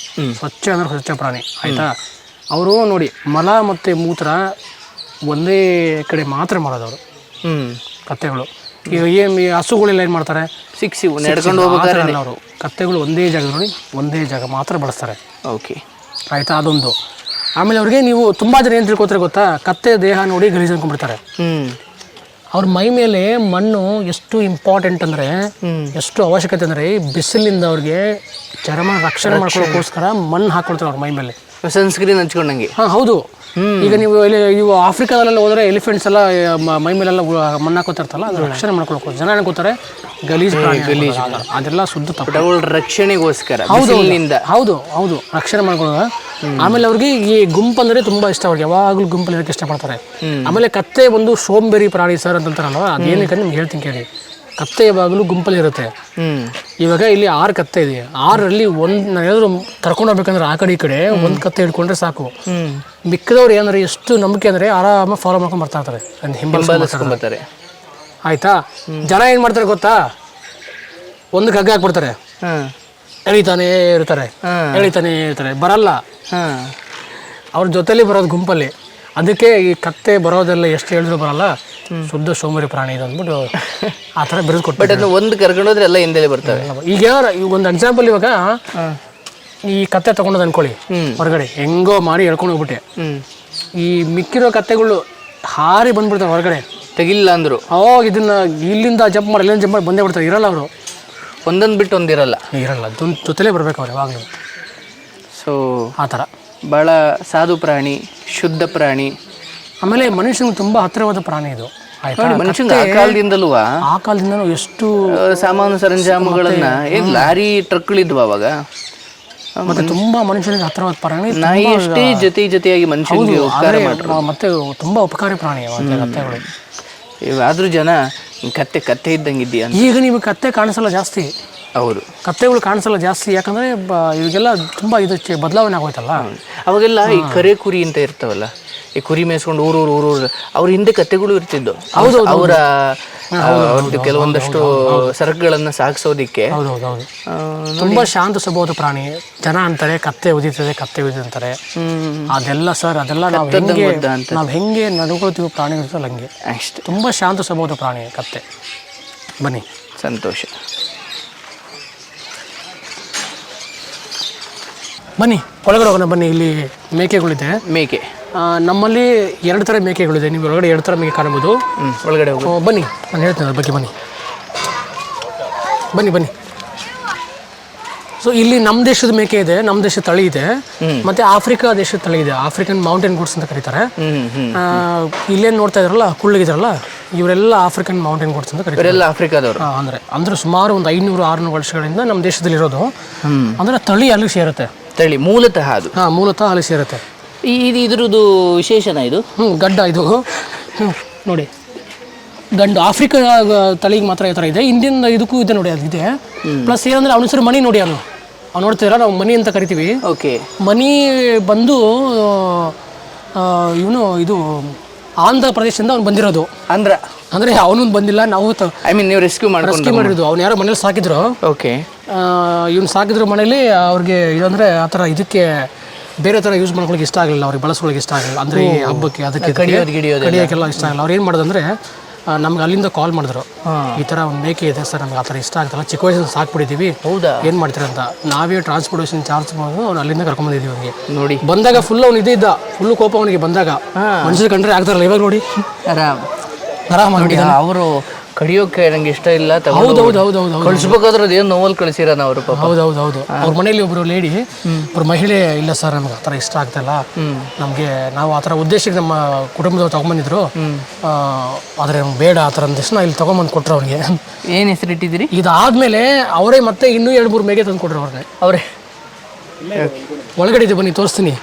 ಸ್ವಚ್ಛ ಅಂದ್ರೆ ಸ್ವಚ್ಛ ಪ್ರಾಣಿ. ಆಯಿತಾ? ಅವರು ನೋಡಿ, ಮಲ ಮತ್ತು ಮೂತ್ರ ಒಂದೇ ಕಡೆ ಮಾತ್ರ ಮಾಡೋದವರು ಕತ್ತೆಗಳು. ಈಗ ಏನು ಹಸುಗಳೆಲ್ಲ ಏನು ಮಾಡ್ತಾರೆ, ನಡ್ಕೊಂಡು ಹೋಗ್ತಾರೆ ಅವರು. ಕತ್ತೆಗಳು ಒಂದೇ ಜಾಗ ನೋಡಿ, ಒಂದೇ ಜಾಗ ಮಾತ್ರ ಬಳಸ್ತಾರೆ. ಓಕೆ. ಆಯಿತಾ? ಅದೊಂದು. ಆಮೇಲೆ ಅವ್ರಿಗೆ ನೀವು ತುಂಬ ಜನ ಏನು ತಿಳ್ಕೊತಾರೆ ಗೊತ್ತಾ, ಕತ್ತೆ ದೇಹ ನೋಡಿ ಗಲೀಜು ಅನ್ಕೊಂಡ್ಬಿಡ್ತಾರೆ. ಅವ್ರ ಮೈ ಮೇಲೆ ಮಣ್ಣು ಎಷ್ಟು ಇಂಪಾರ್ಟೆಂಟ್ ಅಂದರೆ, ಎಷ್ಟು ಅವಶ್ಯಕತೆ ಅಂದರೆ, ಬಿಸಿಲಿಂದ ಅವ್ರಿಗೆ ಚರ್ಮ ರಕ್ಷಣೆ ಮಾಡ್ಕೊಳ್ಳೋಕ್ಕೋಸ್ಕರ ಮಣ್ಣು ಹಾಕೊಳ್ತಾರೆ ಅವ್ರ ಮೈ ಮೇಲೆ, ಸನ್ಸ್ಕ್ರೀನ್ ಹಂಚ್ಕೊಂಡಂಗೆ. ಹಾಂ ಹೌದು. ಈಗ ನೀವು ಇವು ಆಫ್ರಿಕಾದಲ್ಲೆಲ್ಲ ಹೋದರೆ ಎಲಿಫೆಂಟ್ಸ್ ಎಲ್ಲ ಮೈ ಮೇಲೆಲ್ಲ ಮಣ್ಣು ಹಾಕೋತಿರ್ತಲ್ಲ, ಅದು ರಕ್ಷಣೆ ಮಾಡ್ಕೊಳಕ್ಕೆ ಜನ ಏನ್ಕೋತಾರೆ ಗಲೀಜು ಅದೆಲ್ಲ ಶುದ್ಧ ತಪ್ಪು. ರಕ್ಷಣೆಗೋಸ್ಕರ ಹೌದು ಹೌದು ಹೌದು ರಕ್ಷಣೆ ಮಾಡ್ಕೊಳ್ಳೋದು. ಆಮೇಲೆ ಅವ್ರಿಗೆ ಈ ಗುಂಪು ಅಂದರೆ ತುಂಬ ಇಷ್ಟ, ಅವ್ರಿಗೆ ಯಾವಾಗಲೂ ಗುಂಪಲ್ಲಿ ಇರೋಕ್ಕೆ ಇಷ್ಟಪಡ್ತಾರೆ. ಆಮೇಲೆ ಕತ್ತೆ ಒಂದು ಸೋಂಬೇರಿ ಪ್ರಾಣಿ ಸರ್ ಅಂತಾರಲ್ವ, ಅದೇನಕ್ಕೆ ನಿಮ್ಗೆ ಹೇಳ್ತೀನಿ ಕೇಳಿ. ಕತ್ತೆ ಯಾವಾಗಲೂ ಗುಂಪಲ್ಲಿ ಇರುತ್ತೆ. ಇವಾಗ ಇಲ್ಲಿ 6 ಕತ್ತೆ ಇದೆ, 6ರಲ್ಲಿ ನಾನು ಏನಾದ್ರು ಕರ್ಕೊಂಡು ಹೋಗ್ಬೇಕಂದ್ರೆ ಆ ಕಡೆ ಈ ಕಡೆ ಒಂದು ಕತ್ತೆ ಹಿಡ್ಕೊಂಡ್ರೆ ಸಾಕು. ಮಿಕ್ಕದವ್ರು ಏನಂದ್ರೆ ಎಷ್ಟು ನಂಬಿಕೆ ಅಂದರೆ ಆರಾಮಾಗಿ ಫಾಲೋ ಮಾಡ್ಕೊಂಡು ಬರ್ತಾ ಇರ್ತಾರೆ, ಹಿಂಬಾಲಿಸ್ಕೊಂಡ್ಬರ್ತಾರೆ. ಆಯ್ತಾ? ಜನ ಏನು ಮಾಡ್ತಾರೆ ಗೊತ್ತಾ, ಒಂದು ಹಗ್ಗ ಹಾಕ್ಬಿಡ್ತಾರೆ, ಎಳಿತಾನೇ ಇರ್ತಾರೆ, ಬರಲ್ಲ. ಅವ್ರ ಜೊತೆಲಿ ಬರೋದು ಗುಂಪಲ್ಲಿ. ಅದಕ್ಕೆ ಈ ಕತ್ತೆ ಬರೋದೆಲ್ಲ ಎಷ್ಟು ಹೇಳಿದ್ರು ಬರಲ್ಲ, ಶುದ್ಧ ಸೋಂಬೇರಿ ಪ್ರಾಣಿ ಇದು ಅಂದ್ಬಿಟ್ಟು ಆ ಥರ ಬಿರುದು ಕೊಟ್ಟು. ಬಟ್ ಅದನ್ನ ಒಂದು ಕರ್ಕೊಂಡೋದ್ರೆ ಎಲ್ಲ ಹಿಂದೆ ಬರ್ತವೆ. ಈಗ ಒಂದು ಎಕ್ಸಾಂಪಲ್, ಇವಾಗ ಈ ಕತ್ತೆ ತಗೊಂಡೋದು ಅನ್ಕೊಳ್ಳಿ ಹೊರಗಡೆ, ಹೆಂಗೋ ಮಾಡಿ ಎಳ್ಕೊಂಡು ಹೋಗ್ಬಿಟ್ಟೆ, ಈ ಮಿಕ್ಕಿರೋ ಕತ್ತೆಗಳು ಹಾರಿ ಬಂದ್ಬಿಡ್ತಾರೆ ಹೊರಗಡೆ, ತೆಗಿಲ್ಲ ಅಂದ್ರು ಇದನ್ನ ಇಲ್ಲಿಂದ ಜಂಪ್ ಮಾಡಿ ಇಲ್ಲಿಂದ ಜಂಪ್ ಮಾಡಿ ಬಂದೇ ಬಿಡ್ತಾರೆ. ಇರಲ್ಲ ಅವರು, ಒಂದೊಂದು ಬಿಟ್ಟು ಒಂದಿರಲ್ಲ, ಜೊತೆಲೇ ಬರ್ಬೇಕು ಅವ್ರು ಯಾವಾಗಲೂ. ಸೊ ಆ ಥರ ಭಾಳ ಸಾಧು ಪ್ರಾಣಿ, ಶುದ್ಧ ಪ್ರಾಣಿ. ಆಮೇಲೆ ಮನುಷ್ಯನಿಗೆ ತುಂಬ ಹತ್ತಿರವಾದ ಪ್ರಾಣಿ ಇದು. ಮನುಷ್ಯನಿಗೆ ಆ ಕಾಲದಿಂದಲೂ ಎಷ್ಟು ಸಾಮಾನು ಸರಂಜಾಮುಗಳನ್ನ ಲಾರಿ ಟ್ರಕ್ಗಳಿದ್ವು ಅವಾಗ. ಮತ್ತೆ ತುಂಬಾ ಮನುಷ್ಯನಿಗೆ ಹತ್ತಿರವಾದ ಪ್ರಾಣಿ, ನಾಯಿ ಅಷ್ಟೇ ಜೊತೆಯಾಗಿ ಮನುಷ್ಯನಿಗೆ ಉಪಕಾರ ಮಾಡ್ತಾರೆ. ಮತ್ತೆ ತುಂಬಾ ಉಪಕಾರಿ ಪ್ರಾಣಿ ಕತ್ತೆಗಳು. ಆದ್ರೂ ಜನ ಕತ್ತೆ ಇದ್ದಂಗಿದ್ದೀಯ. ಈಗ ನೀವು ಕತ್ತೆ ಕಾಣಿಸಲ್ಲ ಜಾಸ್ತಿ. ಹೌದು, ಕತ್ತೆಗಳು ಕಾಣಿಸಲ್ಲ ಜಾಸ್ತಿ, ಯಾಕಂದ್ರೆ ಇವಾಗೆಲ್ಲ ತುಂಬಾ ಇದು ಬದಲಾವಣೆ ಆಗೋಯ್ತಲ್ಲ. ಅವಾಗೆಲ್ಲ ಈ ಕರೆ ಕುರಿ ಅಂತ ಇರ್ತಾವಲ್ಲ, ಈ ಕುರಿ ಮೇಯಿಸ್ಕೊಂಡು ಊರು ಅವ್ರ ಹಿಂದೆ ಕತ್ತೆಗಳು ಇರ್ತಿದ್ದು. ಅವರ ಕೆಲವೊಂದಷ್ಟು ಸರಕುಗಳನ್ನ ಸಾಗಿಸೋದಿಕ್ಕೆ. ತುಂಬಾ ಶಾಂತ ಸ್ವಭಾವದ ಪ್ರಾಣಿ. ಜನ ಅಂತಾರೆ ಕತ್ತೆ ಉದಿತದೆ ಅಂತಾರೆ. ಅದೆಲ್ಲ ಸರ್, ಅದೆಲ್ಲ ನಾವು ಹೆಂಗೆ ನಡ್ಕೊಳ್ತೀವಿ ಪ್ರಾಣಿ ಇರ್ತಲ್ಲ ಹಂಗೆ ಅಷ್ಟೇ. ತುಂಬಾ ಶಾಂತ ಸ್ವಭಾವದ ಪ್ರಾಣಿ ಕತ್ತೆ. ಬನ್ನಿ, ಸಂತೋಷ. ಬನ್ನಿ ಒಳಗಡೆ ಹೋಗೋಣ. ಬನ್ನಿ, ಇಲ್ಲಿ ಮೇಕೆಗಳಿದೆ. ಮೇಕೆ ನಮ್ಮಲ್ಲಿ 2 ಥರ ಮೇಕೆಗಳಿದೆ. ನೀವು ಒಳಗಡೆ 2 ಥರ ಮೇಕೆ ಕಾಣಬಹುದು. ಒಳಗಡೆ ಹೋಗಿ ಬನ್ನಿ, ನಾನು ಹೇಳ್ತೇನೆ ಅದ್ರ ಬಗ್ಗೆ. ಬನ್ನಿ. ಸೊ ಇಲ್ಲಿ ನಮ್ಮ ದೇಶದ ಮೇಕೆ ಇದೆ, ನಮ್ಮ ದೇಶದ ತಳಿ ಇದೆ, ಮತ್ತೆ ಆಫ್ರಿಕಾ ದೇಶದ ತಳಿ ಇದೆ. ಆಫ್ರಿಕನ್ ಮೌಂಟೇನ್ ಗೋಟ್ಸ್ ಅಂತ ಕರೀತಾರೆ. ಇಲ್ಲೇನು ನೋಡ್ತಾ ಇದ್ರಲ್ಲ ಕುಳ್ಳಗಿದ್ರಲ್ಲ, ಇವರೆಲ್ಲ ಆಫ್ರಿಕನ್ ಮೌಂಟೇನ್ ಗೋಟ್ಸ್ ಅಂತ ಕರೀತಾರೆ. ಆಫ್ರಿಕಾದವರು. ಅಂದ್ರೆ ಸುಮಾರು ಒಂದು 500-600 ವರ್ಷಗಳಿಂದ ನಮ್ಮ ದೇಶದಲ್ಲಿ ಇರೋದು. ಅಂದ್ರೆ ತಳಿ ಅಲ್ಲಿ ಸೇರುತ್ತೆ. ತಳಿ ಮೂಲತಃ ಅದು. ಮೂಲತಃ ಅಲ್ಲಿ ಸೇರುತ್ತೆ. ಇದ್ರದ್ದು ವಿಶೇಷನ ಇದು. ಗಡ್ಡ ಇದು ನೋಡಿ, ಗಂಡು ಆಫ್ರಿಕಾ ತಳಿಗೆ ಮಾತ್ರ ಈ ಥರ ಇದೆ. ಇಂಡಿಯನ್ ಇದಕ್ಕೂ ಇದೆ ನೋಡಿ, ಅದು ಇದೆ. ಪ್ಲಸ್ ಏನಂದ್ರೆ ಅವನ ಹೆಸರು ಮನಿ ನೋಡಿ. ಅವ್ನು ನೋಡ್ತೀರಾ, ನಾವು ಮನಿ ಅಂತ ಕರಿತೀವಿ. ಓಕೆ. ಮನಿ ಬಂದು ಇವನು ಇದು ಆಂಧ್ರ ಪ್ರದೇಶದಿಂದ ಅವ್ನು ಬಂದಿರೋದು. ಅಂದ್ರೆ ಅವನು ಬಂದಿಲ್ಲ, ನಾವು ನೀವು ರೆಸ್ಕ್ಯೂ ಮಾಡಿರೋದು. ಅವ್ನು ಯಾರೋ ಮನೇಲಿ ಸಾಕಿದ್ರು. ಓಕೆ. ಇವ್ನು ಸಾಕಿದ್ರು ಮನೇಲಿ. ಅವ್ರಿಗೆ ಇದಂದ್ರೆ ಆ ಥರ ಇದಕ್ಕೆ ಬೇರೆ ಥರ ಯೂಸ್ ಮಾಡ್ಕೊಳ್ಳೋಕೆ ಇಷ್ಟ ಆಗಲಿಲ್ಲ, ಅವ್ರಿಗೆ ಬಳಸ್ಕೊಳ್ಳೋಕೆ ಇಷ್ಟ ಆಗಲಿಲ್ಲ. ಅಂದರೆ ಈ ಹಬ್ಬಕ್ಕೆ ಅದಕ್ಕೆ ಕಡಿಯೋಕ್ಕೆಲ್ಲ ಇಷ್ಟ ಆಗಲ್ಲ. ಅವ್ರು ಏನು ಮಾಡೋದಂದ್ರೆ ನಮ್ಗೆ ಅಲ್ಲಿಂದ ಕಾಲ್ ಮಾಡಿದ್ರು, ಈ ಥರ ಒಂದು ಮೇಕೆ ಇದೆ ಸರ್, ನಮ್ಗೆ ಆ ಥರ ಇಷ್ಟ ಆಗ್ತಲ್ಲ, ಚಿಕ್ಕ ವಯಸ್ಸಲ್ಲಿ ಸಾಕ್ಬಿಟ್ಟಿದ್ದೀವಿ, ಹೌದಾ, ಏನು ಮಾಡ್ತೀರ ಅಂತ. ನಾವೇ ಟ್ರಾನ್ಸ್ಪೋರ್ಟೇಷನ್ ಚಾರ್ಜ್ ಮಾಡೋದು. ಅವ್ನು ಅಲ್ಲಿಂದ ಕರ್ಕೊಂಡ್ಬಂದಿದ್ದೀವಿ. ಅವ್ನಿಗೆ ನೋಡಿ ಬಂದಾಗ ಫುಲ್ ಅವ್ನು ಇದ್ದ ಫುಲ್ಲು ಕೋಪ ಅವನಿಗೆ ಬಂದಾಗ. ಮನುಷ್ಯರು ಕಂಡ್ರೆ ಆಗ್ತಾರಲ್ಲ, ಇವಾಗ ನೋಡಿ ಆರಾಮಾಗಿ. ಅವರು ಕಡಿಯೋಕೆ ನಂಗೆ ಇಷ್ಟ ಇಲ್ಲ, ಹೌದು ಕಳಿಸ್ಬೇಕಾದ್ರೆ ಅದೇನು ನೋವಲ್ಲಿ ಕಳಿಸಿರೋಣ ಅವರು. ಹೌದು. ಅವ್ರ ಮನೇಲಿ ಒಬ್ರು ಲೇಡಿ, ಒಬ್ರು ಮಹಿಳೆ, ಇಲ್ಲ ಸರ್ ನಮ್ಗೆ ಆ ಥರ ಇಷ್ಟ ಆಗ್ತಾಯಿಲ್ಲ, ನಮಗೆ ನಾವು ಆ ಥರ ಉದ್ದೇಶಕ್ಕೆ ನಮ್ಮ ಕುಟುಂಬದವ್ರು ತೊಗೊಂಬಂದಿದ್ರು, ಆದರೆ ಬೇಡ ಆ ಥರ ಅಂದಿಷ್ಟು ಇಲ್ಲಿ ತೊಗೊಂಬಂದು ಕೊಟ್ಟರು. ಅವ್ರಿಗೆ ಏನು ಹೆಸರು ಇಟ್ಟಿದ್ದೀರಿ? ಇದಾದ್ಮೇಲೆ ಅವರೇ ಮತ್ತೆ ಇನ್ನೂ 2-3 ಮೇಕೆ ತಂದು ಕೊಟ್ಟರು ಅವರೇ. ಒಳಗಡೆ ಇದೆ, ಬನ್ನಿ ತೋರಿಸ್ತೀನಿ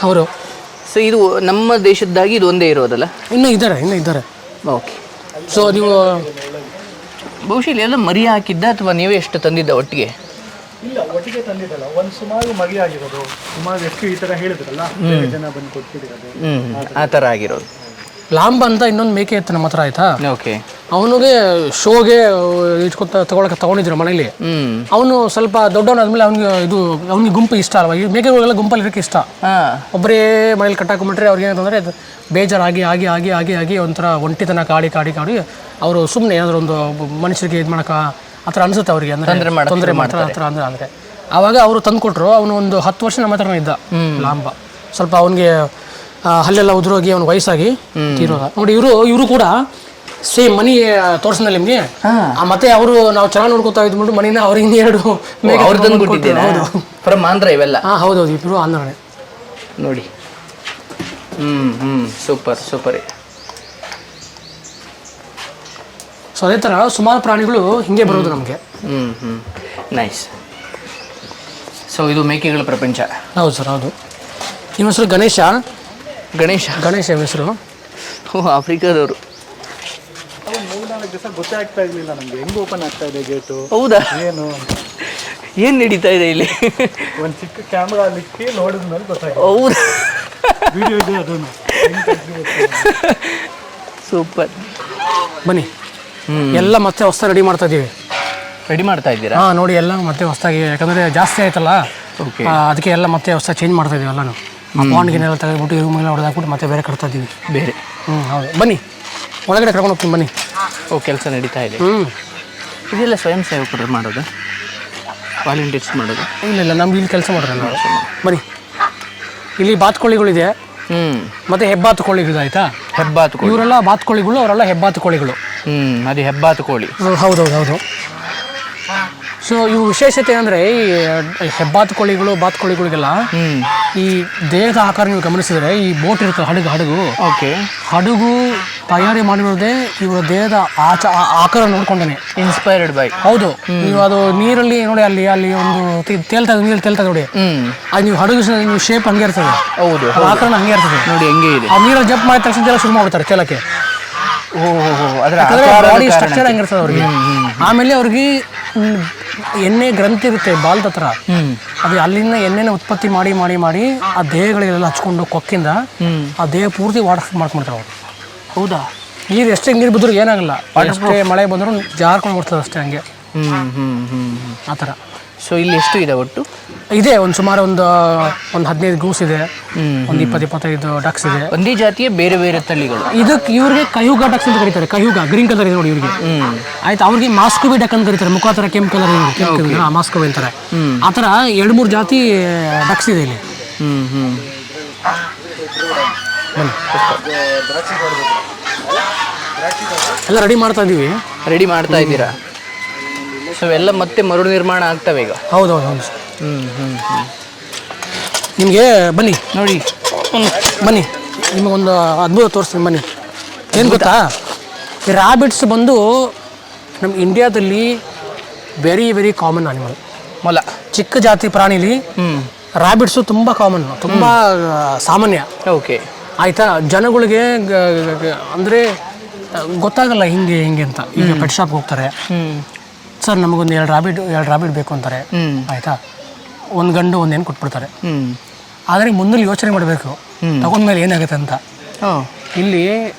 ಅವರು. ಸೊ ಇದು ನಮ್ಮ ದೇಶದ್ದಾಗಿ ಇದು ಒಂದೇ ಇರೋದಲ್ಲ? ಇನ್ನೂ ಇದ್ದಾರೆ. ಓಕೆ. ಸೊ ನೀವು ಬಹುಶಃ ಎಲ್ಲ ಮರಿ ಹಾಕಿದ್ದ ಅಥವಾ ನೀವೇ ಎಷ್ಟು ತಂದಿದ್ದ ಒಟ್ಟಿಗೆ? ಇಲ್ಲ, ಒಟ್ಟಿಗೆ ತಂದಿದ್ದಲ್ಲ, ಒಂದು ಸುಮಾರು ಮರಿ ಆಗಿರೋದು. ಸುಮಾರು ಎಷ್ಟು ಈ ಥರ ಹೇಳಿದ್ರಲ್ಲ, ಜನ ಬಂದು ಕೊಟ್ಬಿಟ್ಟಿರೋದು, ಆ ಥರ ಆಗಿರೋದು. ಲಾಂಬ ಅಂತ ಇನ್ನೊಂದು ಮೇಕೆ ಇತ್ತು ನಮ್ಮ ಹತ್ರ, ಆಯ್ತಾ? ಓಕೆ. ಅವನಿಗೆ ಶೋಗೆ ತಗೊಂಡಿದ್ರು ಮನೇಲಿ. ಅವನು ಸ್ವಲ್ಪ ದೊಡ್ಡವನಾದ್ಮೇಲೆ ಅವ್ನಿಗೆ ಗುಂಪು ಇಷ್ಟ ಅಲ್ವಾ, ಈ ಮೇಕೆಗಳೆಲ್ಲ ಗುಂಪಲ್ಲಿ ಇರೋಕ್ಕೆ ಇಷ್ಟ. ಒಬ್ಬರೇ ಮನೇಲಿ ಕಟ್ಟಾಕೊಂಡ್ಬಿಟ್ರೆ ಅವ್ರಿಗೆ ಏನಂತಂದರೆ ಬೇಜಾರಾಗಿ ಆಗಿ ಆಗಿ ಆಗಿ ಆಗಿ ಒಂಥರ ಒಂಟಿತನ ಕಾಡಿ ಅವರು ಸುಮ್ಮನೆ ಏನಾದರೂ ಒಂದು ಮನುಷ್ಯರಿಗೆ ಇದು ಮಾಡೋಕೆ ಆ ಥರ ಅನಿಸುತ್ತೆ ಅವ್ರಿಗೆ. ಅಂದರೆ ತೊಂದರೆ ಮಾಡ್ತಾರೆ ಆ ಥರ ಅಂದರೆ ಆವಾಗ ಅವರು ತಂದು ಕೊಟ್ಟರು. ಅವನು ಒಂದು 10 ವರ್ಷ ನಮ್ಮ ಹತ್ರ ಇದ್ದ ಲಾಂಬ. ಸ್ವಲ್ಪ ಅವನಿಗೆ ಹಲ್ಲೆಲ್ಲ ಉದುರೋಗಿ ಅವ್ನು ವಯಸ್ಸಾಗಿ ತೀರೋದ ನೋಡಿ. ಇವರು ಕೂಡ ಸೇಮ್ ಮನಿ ತೋರಿಸಿದ್ನಲ್ಲ ನಿಮಗೆ ಮತ್ತೆ ಅವರು ನಾವು ಚೆನ್ನಾಗಿ ನೋಡ್ಕೊತಾ ಇದ್ಬಿಟ್ಟು ಮನಿನ ಅವ್ರಿಗೆ ಇನ್ನೆರಡು ಅವ್ರು ತಂದು ಕೊಟ್ಟಿದ್ದೇನೆ. ಫ್ರಮ್ ಆಂಧ್ರ ಇವೆಲ್ಲ. ಹೌದೌದು, ಇಬ್ರು ಆಂಧ್ರನೇ ನೋಡಿ. Super super. ಸೊ ಅದೇ ಥರ ಸುಮಾರು ಪ್ರಾಣಿಗಳು ಹಿಂಗೆ ಬರೋದು ನಮಗೆ. ನೈಸ್. ಸೊ ಇದು ಮೇಕೆಗಳ ಪ್ರಪಂಚ. ಹೌದು ಸರ್, ಹೌದು. ನಿಮ್ಮ ಹೆಸರು ಗಣೇಶ ನಿಮ್ಮ ಹೆಸರು? ಆಫ್ರಿಕಾದವರು. 3-4 ದಿವಸ ಗೊತ್ತೇ ಆಗ್ತಾ ಇರಲಿಲ್ಲ ನಮಗೆ ಹೆಂಗೆ ಓಪನ್ ಆಗ್ತಾ ಇದೆ ಗೇಟು. ಹೌದಾ? ಏನು ನಡೀತಾ ಇದೆ ಇಲ್ಲಿ? ಒಂದು ಚಿಕ್ಕ ಕ್ಯಾಮ್ರಾ ಅಲ್ಲಿ ನೋಡಿದ್ಮೇಲೆ ಗೊತ್ತಾಯ್ತು. ಹೌದಾ? ವಿಡಿಯೋ ಇದೆ ಅದನ್ನು. ಸೂಪರ್. ಬನ್ನಿ, ಎಲ್ಲ ಮತ್ತೆ ಹೊಸ ರೆಡಿ ಮಾಡ್ತಾ ಇದ್ದೀವಿ. ರೆಡಿ ಮಾಡ್ತಾ ಇದ್ದೀರಾ? ಹಾಂ, ನೋಡಿ ಎಲ್ಲ ಮತ್ತೆ ಹೊಸದಾಗಿ, ಯಾಕಂದರೆ ಜಾಸ್ತಿ ಆಯ್ತಲ್ಲ, ಅದಕ್ಕೆ ಎಲ್ಲ ಮತ್ತೆ ಹೊಸ ಚೇಂಜ್ ಮಾಡ್ತಾ ಇದೀವಿ ಎಲ್ಲಾನು. ಆ ಪಾಂಡ್ಗೆನೆಲ್ಲ ತೆಗೆದ್ಬಿಟ್ಟು ರೂಮೆಲ್ಲ ಹೊಡೆದಾಕ್ಬಿಟ್ಟು ಮತ್ತೆ ಬೇರೆ ಕಟ್ತಾ ಇದ್ದೀವಿ ಬೇರೆ. ಹೌದು. ಬನ್ನಿ, ಒಳಗಡೆ ಕರ್ಕೊಂಡು ಹೋಗ್ತೀನಿ ಬನ್ನಿ. ಕೆಲಸ ನಡೀತಾ ಇದೆ. ಇದೆಲ್ಲ ಸ್ವಯಂ ಸೇವಕರು ಮಾಡೋದು, ವಾಲಂಟಿಯರ್ಸ್ ಮಾಡೋದು? ಇಲ್ಲ, ನಮ್ಗೆ ಇಲ್ಲಿ ಕೆಲಸ ಮಾಡೋಣ ನಾವು. ಬನ್ನಿ, ಇಲ್ಲಿ ಬಾತುಕೋಳಿಗಳಿದೆ, ಮತ್ತೆ ಹೆಬ್ಬಾತು ಕೋಳಿಗಳು. ಆಯ್ತಾ? ಹೆಬ್ಬಾತು ಕೋಳಿ. ಇವರೆಲ್ಲ ಬಾತುಕೋಳಿಗಳು, ಅವರೆಲ್ಲ ಹೆಬ್ಬಾತು ಕೋಳಿಗಳು. ಅದು ಹೆಬ್ಬಾತು ಕೋಳಿ. ಹೌದು. ಸೊ ಇವು ವಿಶೇಷತೆ ಅಂದರೆ ಈ ಹೆಬ್ಬಾತು ಕೋಳಿಗಳು, ಬಾತುಕೋಳಿಗಳಿಗೆಲ್ಲ ಈ ದೇಹದ ಆಕಾರ ನೀವು ಗಮನಿಸಿದರೆ, ಈ ಬೋಟ್ ಇರುತ್ತೆ, ಹಡಗು. ಓಕೆ. ಹಡಗು ತಯಾರಿ ಮಾಡಿರೋದೇ ಇವರ ದೇಹದ ಆಕಾರ ನೋಡ್ಕೊಂಡೇನೆ, ಇನ್ಸ್ಪೈರ್ಡ್ ಬೈ. ಹೌದು. ನೀವು ಅದು ನೀರಲ್ಲಿ ನೋಡಿ, ಅಲ್ಲಿ ಒಂದು ನೀರು ತೇಲ್ತಾ ನೋಡಿ, ಅದು ನೀವು ಹಡಗು ನೀವು ಶೇಪ್ ಹಂಗೆ ಇರ್ತದೆ. ಹೌದು, ಆಕಾರ ಹಂಗೆ ಇರ್ತದೆ ನೋಡಿ, ಹೆಂಗೆ ಇದೆ. ಆ ನೀರಲ್ಲಿ ಜಂಪ್ ಮಾಡಿದ ತಕ್ಷಣ ಶುರು ಮಾಡ್ತಾರೆ ತೇಲಕ್ಕೆ. ಬಾಡಿ ಸ್ಟ್ರಕ್ಚರ್ ಹಂಗಿರ್ತದೆ ಅವ್ರಿಗೆ. ಆಮೇಲೆ ಅವ್ರಿಗೆ ಎಣ್ಣೆ ಗ್ರಂಥಿ ಇರುತ್ತೆ ಬಾಲ್ದ ಹತ್ರ, ಅದು ಅಲ್ಲಿಂದ ಎಣ್ಣೆನ ಉತ್ಪತ್ತಿ ಮಾಡಿ ಮಾಡಿ ಮಾಡಿ ಆ ದೇಹಗಳಿಗೆಲ್ಲ ಹಚ್ಕೊಂಡು ಕೊಕ್ಕಿಂದ ಆ ದೇಹ ಪೂರ್ತಿ ವಾಟರ್ ಪ್ರೂಫ್ ಮಾಡ್ಕೊಂಡ್ತಾರೆ ಅವರು. ಹೌದಾ? ನೀರು ಎಷ್ಟೇ ನೀರು ಬಿದ್ದರೂ ಏನಾಗಲ್ಲ, ಎಷ್ಟೇ ಮಳೆ ಬಂದರೂ ಜಾರ್ಕೊಂಡು ಬಿಡ್ತದೆ ಅಷ್ಟೇ, ಹಂಗೆ ಆ ಥರ. ಸೊ ಇಲ್ಲಿ ಎಷ್ಟು ಇದೆ ಒಟ್ಟು? ಇದೆ ಒಂದು ಸುಮಾರು ಒಂದು 15 ಗೂಸ್ ಇದೆ, ಒಂದು 20-25 ಡಕ್ಸ್ ಇದೆ. ಒಂದೇ ಜಾತಿಯ ಬೇರೆ ಬೇರೆ ತಳಿಗಳು. ಇವ್ರಿಗೆ ಕಯೂಗ ಡಕ್ಸ್ ಅಂತ ಕರೀತಾರೆ. ಕಯೂಗ ಗ್ರೀನ್ ಕಲರ್ ಇದೆ ನೋಡಿ ಇವ್ರಿಗೆ. ಆಯ್ತು, ಅವ್ರಿಗೆ ಮಾಸ್ಕೋಬಿ ಡಕ್ ಅಂತ ಕರೀತಾರೆ. ಮುಖ ಥರ ಕೆಂಪು ಕಲರ್ ಮಾಸ್ಕೋಬಿ ಅಂತಾರೆ. ಆ ಥರ 2-3 ಜಾತಿ ಡಕ್ಸ್ ಇದೆ ಇಲ್ಲಿ. ಎಲ್ಲ ರೆಡಿ ಮಾಡ್ತಾ ಇದ್ದೀರಾ? ಸೊ ಎಲ್ಲ ಮತ್ತೆ ಮರು ನಿರ್ಮಾಣ ಆಗ್ತವೆ ಈಗ? ಹೌದು. ನಿಮಗೆ ಬನ್ನಿ ನೋಡಿ, ಬನ್ನಿ, ನಿಮಗೊಂದು ಅದ್ಭುತ ತೋರಿಸ್ತೀನಿ ಬನ್ನಿ. ಏನು ಗೊತ್ತಾ, ಈ ರ್ಯಾಬಿಟ್ಸ್ ಬಂದು ನಮ್ಮ ಇಂಡಿಯಾದಲ್ಲಿ ವೆರಿ ವೆರಿ ಕಾಮನ್ ಅನಿಮಲ್. ಮೊಲ ಚಿಕ್ಕ ಜಾತಿ ಪ್ರಾಣಿಲಿ ರ್ಯಾಬಿಟ್ಸು ತುಂಬ ಕಾಮನ್, ತುಂಬ ಸಾಮಾನ್ಯ. ಓಕೆ. ಆಯಿತಾ? ಜನಗಳಿಗೆ ಅಂದರೆ ಗೊತ್ತಾಗಲ್ಲ ಹಿಂಗೆ ಅಂತ. ಈಗ ಪೆಟ್ ಶಾಪ್ಗೆ ಹೋಗ್ತಾರೆ, ಸರ್ ನಮಗೊಂದು 2 ರ್ಯಾಬಿಟ್ ಬೇಕು ಅಂತಾರೆ. ಆಯಿತಾ? ಒಂದು ಗಂಡು ಒಂದು ಹೆಣ್ಣು ಕೊಟ್ಬಿಡ್ತಾರೆ. ಆದರೆ ಮುಂದೆ ಯೋಚನೆ ಮಾಡಬೇಕು ತಗೊಂಡ್ಮೇಲೆ ಏನಾಗುತ್ತೆ ಅಂತ. ಇಲ್ಲಿ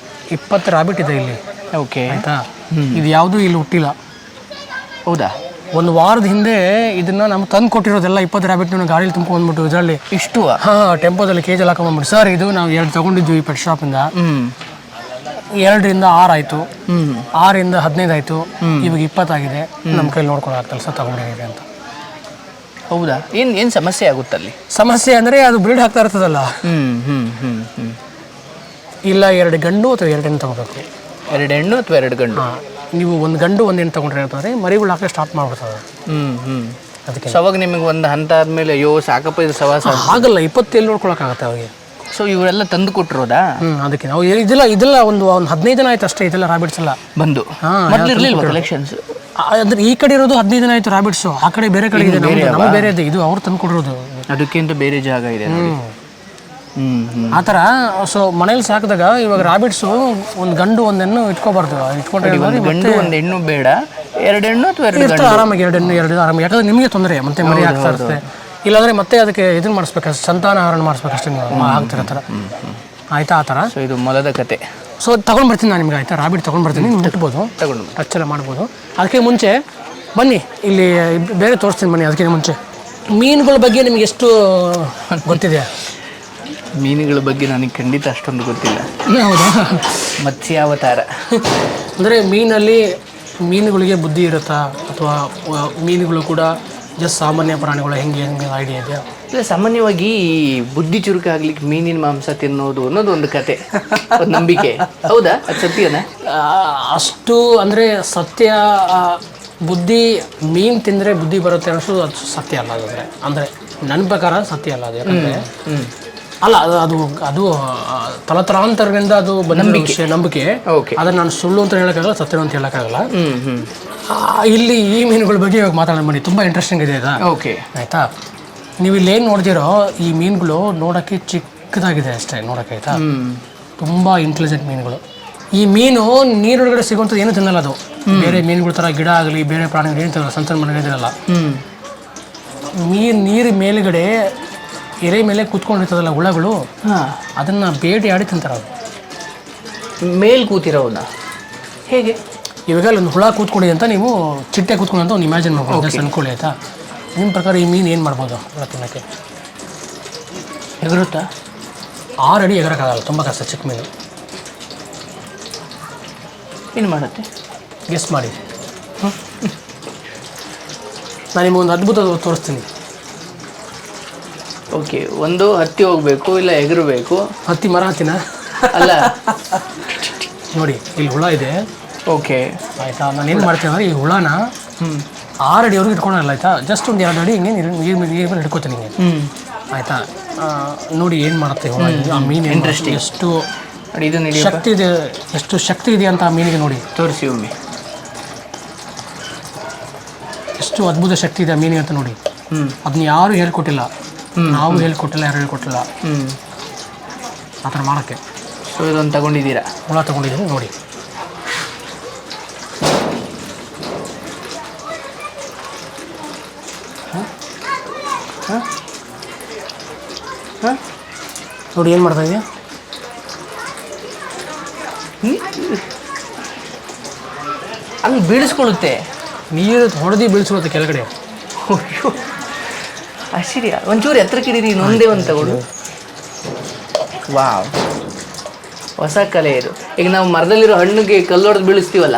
20 ರ್ಯಾಬಿಟ್ ಇದೆ ಇಲ್ಲಿ. ಓಕೆ. ಆಯಿತಾ? ಇದು ಯಾವುದೂ ಇಲ್ಲಿ ಹುಟ್ಟಿಲ್ಲ. ಹೌದಾ? ಒಂದು ವಾರದ ಹಿಂದೆ ಇದನ್ನು ನಮ್ಗೆ ತಂದು ಕೊಟ್ಟಿರೋದೆಲ್ಲ 20 ರ್ಯಾಬಿಟ್ ಗಾಡೀಲಿ ತುಂಬ್ಕೊಂಡ್ಬಿಟ್ಟು ಇದರಲ್ಲಿ ಇಷ್ಟು ಟೆಂಪೋದಲ್ಲಿ ಕೇಜಲ್ಲಿ ಹಾಕೊಂಡ್ಬಿಟ್ಟು, ಸರ್ ಇದು ನಾವು 2 ತೊಗೊಂಡಿದ್ವಿ ಪೆಟ್ ಶಾಪಿಂದ, 2ರಿಂದ 6 ಆಯಿತು, 6ರಿಂದ 15 ಆಯಿತು, ಇವಾಗ 20 ಆಗಿದೆ, ನಮ್ಮ ಕೈಲಿ ನೋಡ್ಕೊಂಡು ಆಗ್ತಲ್ಲ ಸರ್ ತಗೊಂಡಿದ್ದೀವಿ ಅಂತ. ಹೌದಾ? ಏನು ಸಮಸ್ಯೆ ಆಗುತ್ತಲ್ಲಿ? ಸಮಸ್ಯೆ ಅಂದರೆ ಅದು ಬ್ರೀಡ್ ಆಗ್ತಾ ಇರ್ತದಲ್ಲ. ಇಲ್ಲ 2 ಗಂಡು ಅಥವಾ 2 ಹೆಣ್ಣು ತಗೋಬೇಕು. 2 ಹೆಣ್ಣು ಅಥವಾ 2 ಗಂಡು? ನೀವು ಒಂದು ಗಂಡು ಒಂದು ಹೆಣ್ಣು ತಗೊಂಡ್ರೆ ಅಂತಂದರೆ ಮರಿಗಳು ಹಾಕಿ ಸ್ಟಾರ್ಟ್ ಮಾಡ್ಬಿಡ್ತದೆ. ಅದಕ್ಕೆ ಅವಾಗ ನಿಮಗೆ ಒಂದು ಹಂತ ಆದಮೇಲೆ ಅಯ್ಯೋ ಸಾಕಪ್ಪ ಇದು ಸವಾಸ ಆಗಲ್ಲ, 20 ಎಲ್ಲಿ ನೋಡ್ಕೊಳಕ್ಕಾಗತ್ತೆ ಅವಾಗ. ಸೊ ಇವರೆಲ್ಲ ತಂದು ಕೊಟ್ಟಿರೋದಾ? ಅದಕ್ಕೆ ನಾವು ಇದೆಲ್ಲ ಒಂದು 15 ದಿನ ಆಯ್ತು ಅಷ್ಟೇ. ಇದೆಲ್ಲ ರ್ಯಾಬಿಟ್ಸ್ ಎಲ್ಲ ಬಂದು ಮೊದಲಿರಲಿಲ್ಲ ಕಲೆಕ್ಷನ್ಸ್. ಅಂದ್ರೆ ಈ ಕಡೆ ಇರೋದು 15 ದಿನ ಆಯ್ತು ರ್ಯಾಬಿಟ್ಸು, ಆ ಕಡೆ ಬೇರೆ ಕಡೆ ಇದೆ, ನಮ್ಮ ಬೇರೆ ಇದೆ, ಇದು ಅವ್ರು ತಂದು ಕೊಟ್ಟಿರೋದು. ಅದಕ್ಕಿಂತ ಬೇರೆ ಜಾಗ ಇದೆ ಆ ಥರ. ಸೊ ಮನೇಲಿ ಸಾಕಿದಾಗ ಇವಾಗ ರ್ಯಾಬಿಟ್ಸು ಒಂದು ಗಂಡು ಒಂದು ಹೆಣ್ಣು ಇಟ್ಕೋಬಾರ್ದು. ಇಟ್ಕೊಂಡ್ರೆ ಗಂಡು ಒಂದು ಹೆಣ್ಣು ಬೇಡ, 2 ಹೆಣ್ಣು ಅಥವಾ 2 ಗಂಡು ಆರಾಮಾಗಿ 2 ಹೆಣ್ಣು 2 ಆರಾಮಾಗಿ. ಯಾಕಂದ್ರೆ ನಿಮಗೆ ತೊಂದರೆ ಮತ್ತೆ ಮರಿ ಆಗ್ತಾ ಇರುತ್ತೆ. ಇಲ್ಲಾಂದರೆ ಮತ್ತೆ ಅದಕ್ಕೆ ಇದನ್ನು ಮಾಡಿಸ್ಬೇಕಷ್ಟೆ, ಸಂತಾನಹರಣ ಮಾಡಿಸ್ಬೇಕಷ್ಟೇ ನೀವು ಆಗ್ತಿರೋ ಥರ. ಆಯಿತಾ? ಆ ಥರ. ಸೊ ಇದು ಮೊಲದ ಕತೆ. ಸೊ ತೊಗೊಂಡು ಬರ್ತೀನಿ ನಾನು ನಿಮ್ಗೆ. ಆಯಿತಾ? ರ್ಯಾಬಿಟ್ ತೊಗೊಂಡು ಬರ್ತೀನಿ, ನೀವು ಮುಟ್ಬೋದು, ಟಚ್ ಎಲ್ಲ ಮಾಡ್ಬೋದು. ಅದಕ್ಕೆ ಮುಂಚೆ ಬನ್ನಿ ಇಲ್ಲಿ ಬೇರೆ ತೋರಿಸ್ತೀನಿ ಬನ್ನಿ. ಅದಕ್ಕೆ ಮುಂಚೆ ಮೀನುಗಳ ಬಗ್ಗೆ ನಿಮ್ಗೆ ಎಷ್ಟು ಗೊತ್ತಿದೆ? ಮೀನುಗಳ ಬಗ್ಗೆ ನನಗೆ ಖಂಡಿತ ಅಷ್ಟೊಂದು ಗೊತ್ತಿಲ್ಲ. ಹೌದಾ? ಮತ್ಸ್ಯಾವತಾರ ಅಂದರೆ ಮೀನುಗಳಿಗೆ ಬುದ್ಧಿ ಇರುತ್ತಾ, ಅಥವಾ ಮೀನುಗಳು ಕೂಡ ಜಸ್ಟ್ ಸಾಮಾನ್ಯ ಪ್ರಾಣಿಗಳು ಹೆಂಗೆ ಐಡಿಯಾ ಇದೆಯಾ? ಇಲ್ಲ, ಸಾಮಾನ್ಯವಾಗಿ ಬುದ್ಧಿ ಚುರುಕಾಗ್ಲಿಕ್ಕೆ ಮೀನಿನ ಮಾಂಸ ತಿನ್ನೋದು ಅನ್ನೋದು ಒಂದು ಕತೆ, ಒಂದು ನಂಬಿಕೆ. ಹೌದಾ? ಅದು ಸತ್ಯನಾ? ಅಷ್ಟು ಅಂದರೆ ಸತ್ಯ. ಬುದ್ಧಿ ಮೀನು ತಿಂದರೆ ಬುದ್ಧಿ ಬರುತ್ತೆ ಅನ್ನೋದು ಅದು ಸತ್ಯ ಅಲ್ಲ. ಅಂದರೆ ನನ್ನ ಪ್ರಕಾರ ಸತ್ಯ ಅಲ್ಲ ಅದು. ಯಾಕಂದರೆ ಅಲ್ಲ, ಅದು ತಲತಲಾಂತರದಿಂದ ಅದು ನಂಬಿಕೆ. ಅದನ್ನು ನಾನು ಸುಳ್ಳು ಅಂತ ಹೇಳೋಕ್ಕಾಗಲ್ಲ, ಸತ್ಯ ಅಂತ ಹೇಳೋಕ್ಕಾಗಲ್ಲ. ಇಲ್ಲಿ ಈ ಮೀನುಗಳ ಬಗ್ಗೆ ಇವಾಗ ಮಾತಾಡೋಣ ಬನ್ನಿ. ತುಂಬ ಇಂಟ್ರೆಸ್ಟಿಂಗ್ ಇದೆ ಇದು. ಓಕೆ, ಆಯಿತಾ? ನೀವು ಇಲ್ಲೇನು ನೋಡ್ದಿರೋ ಈ ಮೀನುಗಳು ನೋಡೋಕ್ಕೆ ಚಿಕ್ಕದಾಗಿದೆ ಅಷ್ಟೇ ನೋಡೋಕ್ಕೆ. ಆಯಿತಾ? ತುಂಬ ಇಂಟೆಲಿಜೆಂಟ್ ಮೀನುಗಳು. ಈ ಮೀನು ನೀರೊಳಗಡೆ ಸಿಗುವಂಥದ್ದು ಏನು ತಿನ್ನಲ್ಲ ಅದು. ಬೇರೆ ಮೀನುಗಳ ಥರ ಗಿಡ ಆಗಲಿ ಬೇರೆ ಪ್ರಾಣಿಗಳು ಏನು ತಿನ್ನಲ್ಲ, ಸಣ್ಣ ಮನೆ ತಿನ್ನಲ್ಲ. ನೀರು ಮೇಲುಗಡೆ ಎಲೆ ಮೇಲೆ ಕೂತ್ಕೊಂಡಿರ್ತದಲ್ಲ ಹುಳಗಳು, ಅದನ್ನು ಬೇಟೆಯಾಡಿ ತಿಂತಾರೆ. ಅದು ಮೇಲ್ ಕೂತಿರೋನ ಹೇಗೆ? ಇವಾಗ ಒಂದು ಹುಳ ಕೂತ್ಕೊಂಡಿದೆ ಅಂತ ನೀವು ಚಿಟ್ಟೆ ಕೂತ್ಕೊಂಡು ಅಂತ ಒಂದು ಇಮ್ಯಾಜಿನ್ ಮಾಡ್ಬೋದು, ಜಸ್ಟ್ ಅನ್ಕೊಳ್ಳಿ. ಆಯಿತಾ? ನಿಮ್ಮ ಪ್ರಕಾರ ಈ ಮೀನು ಏನು ಮಾಡ್ಬೋದು ಹುಳ ತಿನ್ನೋಕ್ಕೆ? ಎಗರುತ್ತಾ? 6 ಅಡಿ ಎಗರೋಕ್ಕಾಗಲ್ಲ, ತುಂಬ ಕಷ್ಟ. ಚಿಕ್ಕ ಮೀನು ಏನು ಮಾಡುತ್ತೆ? ಗೆಸ್ ಮಾಡಿ. ನಾನು ನಿಮಗೊಂದು ಅದ್ಭುತ ತೋರಿಸ್ತೀನಿ. ಓಕೆ, ಒಂದು ಹತ್ತಿ ಹೋಗ್ಬೇಕು, ಇಲ್ಲ ಎಗರಬೇಕು. ಹತ್ತಿ ಮರ ಹತ್ತಿನ ಅಲ್ಲ, ನೋಡಿ ಇಲ್ಲಿ ಹುಳ ಇದೆ. ಓಕೆ, ಆಯಿತಾ? ನಾನು ಏನು ಮಾಡ್ತೀನಿ ಅಂದರೆ ಈ ಹುಳನ 6 ಅಡಿವರೆಗೂ ಇಟ್ಕೊಳಲ್ಲ. ಆಯಿತಾ? ಜಸ್ಟ್ ಒಂದು 2 ಅಡಿ ಹಿಂಗೆ ನೀರು ಮೇಲೆ ಹಿಡ್ಕೋತೀನಿ ಹಿಂಗೆ. ಆಯಿತಾ? ನೋಡಿ ಏನು ಮಾಡುತ್ತೆ ಹುಳ. ಆ ಮೀನು ಇಂಟ್ರೆಸ್ಟಿಂಗ್. ಎಷ್ಟು ಇದು ಶಕ್ತಿ ಇದೆ, ಎಷ್ಟು ಶಕ್ತಿ ಇದೆ ಅಂತ ಆ ಮೀನಿಗೆ ನೋಡಿ. ತೋರಿಸಿ ಒಮ್ಮೆ. ಎಷ್ಟು ಅದ್ಭುತ ಶಕ್ತಿ ಇದೆ ಆ ಮೀನಿಗೆ ಅಂತ ನೋಡಿ. ಅದನ್ನ ಯಾರು ಹೇಳ್ಕೊಟ್ಟಿಲ್ಲ, ನಾವು ಹೇಳ್ಕೊಟ್ಟಿಲ್ಲ, ಯಾರು ಹೇಳ್ಕೊಟ್ಟಿಲ್ಲ ಆ ಥರ ಮಾಡೋಕ್ಕೆ. ಸೊ ಇದೊಂದು ತಗೊಂಡಿದ್ದೀರಾ? ಹುಳ ತಗೊಂಡಿದ್ದೀನಿ ನೋಡಿ. ನೋಡಿ ಏನು ಮಾಡ್ತಾ ಇದೆಯಾ? ಹಂಗೆ ಬೀಳಿಸ್ಕೊಳ್ಳುತ್ತೆ. ನೀರು ಹೊಡೆದು ಬೀಳಿಸ್ಕೊಳ್ಳುತ್ತೆ ಕೆಳಗಡೆ. ಅಯ್ಯೋ, ಆಶ್ಚರ್ಯ. ಒಂಚೂರು ಎತ್ತರಕ್ಕೆ ಹಿಡೀರಿ, ಇನ್ನೊಂದೇ ಒಂದು ತಗೊಳ್ಳು. ವಾವ್, ಹೊಸ ಕಲೆ ಇದು. ಈಗ ನಾವು ಮರದಲ್ಲಿರೋ ಹಣ್ಣಿಗೆ ಕಲ್ಲೊಡೆದು ಬೀಳಿಸ್ತೀವಲ್ಲ,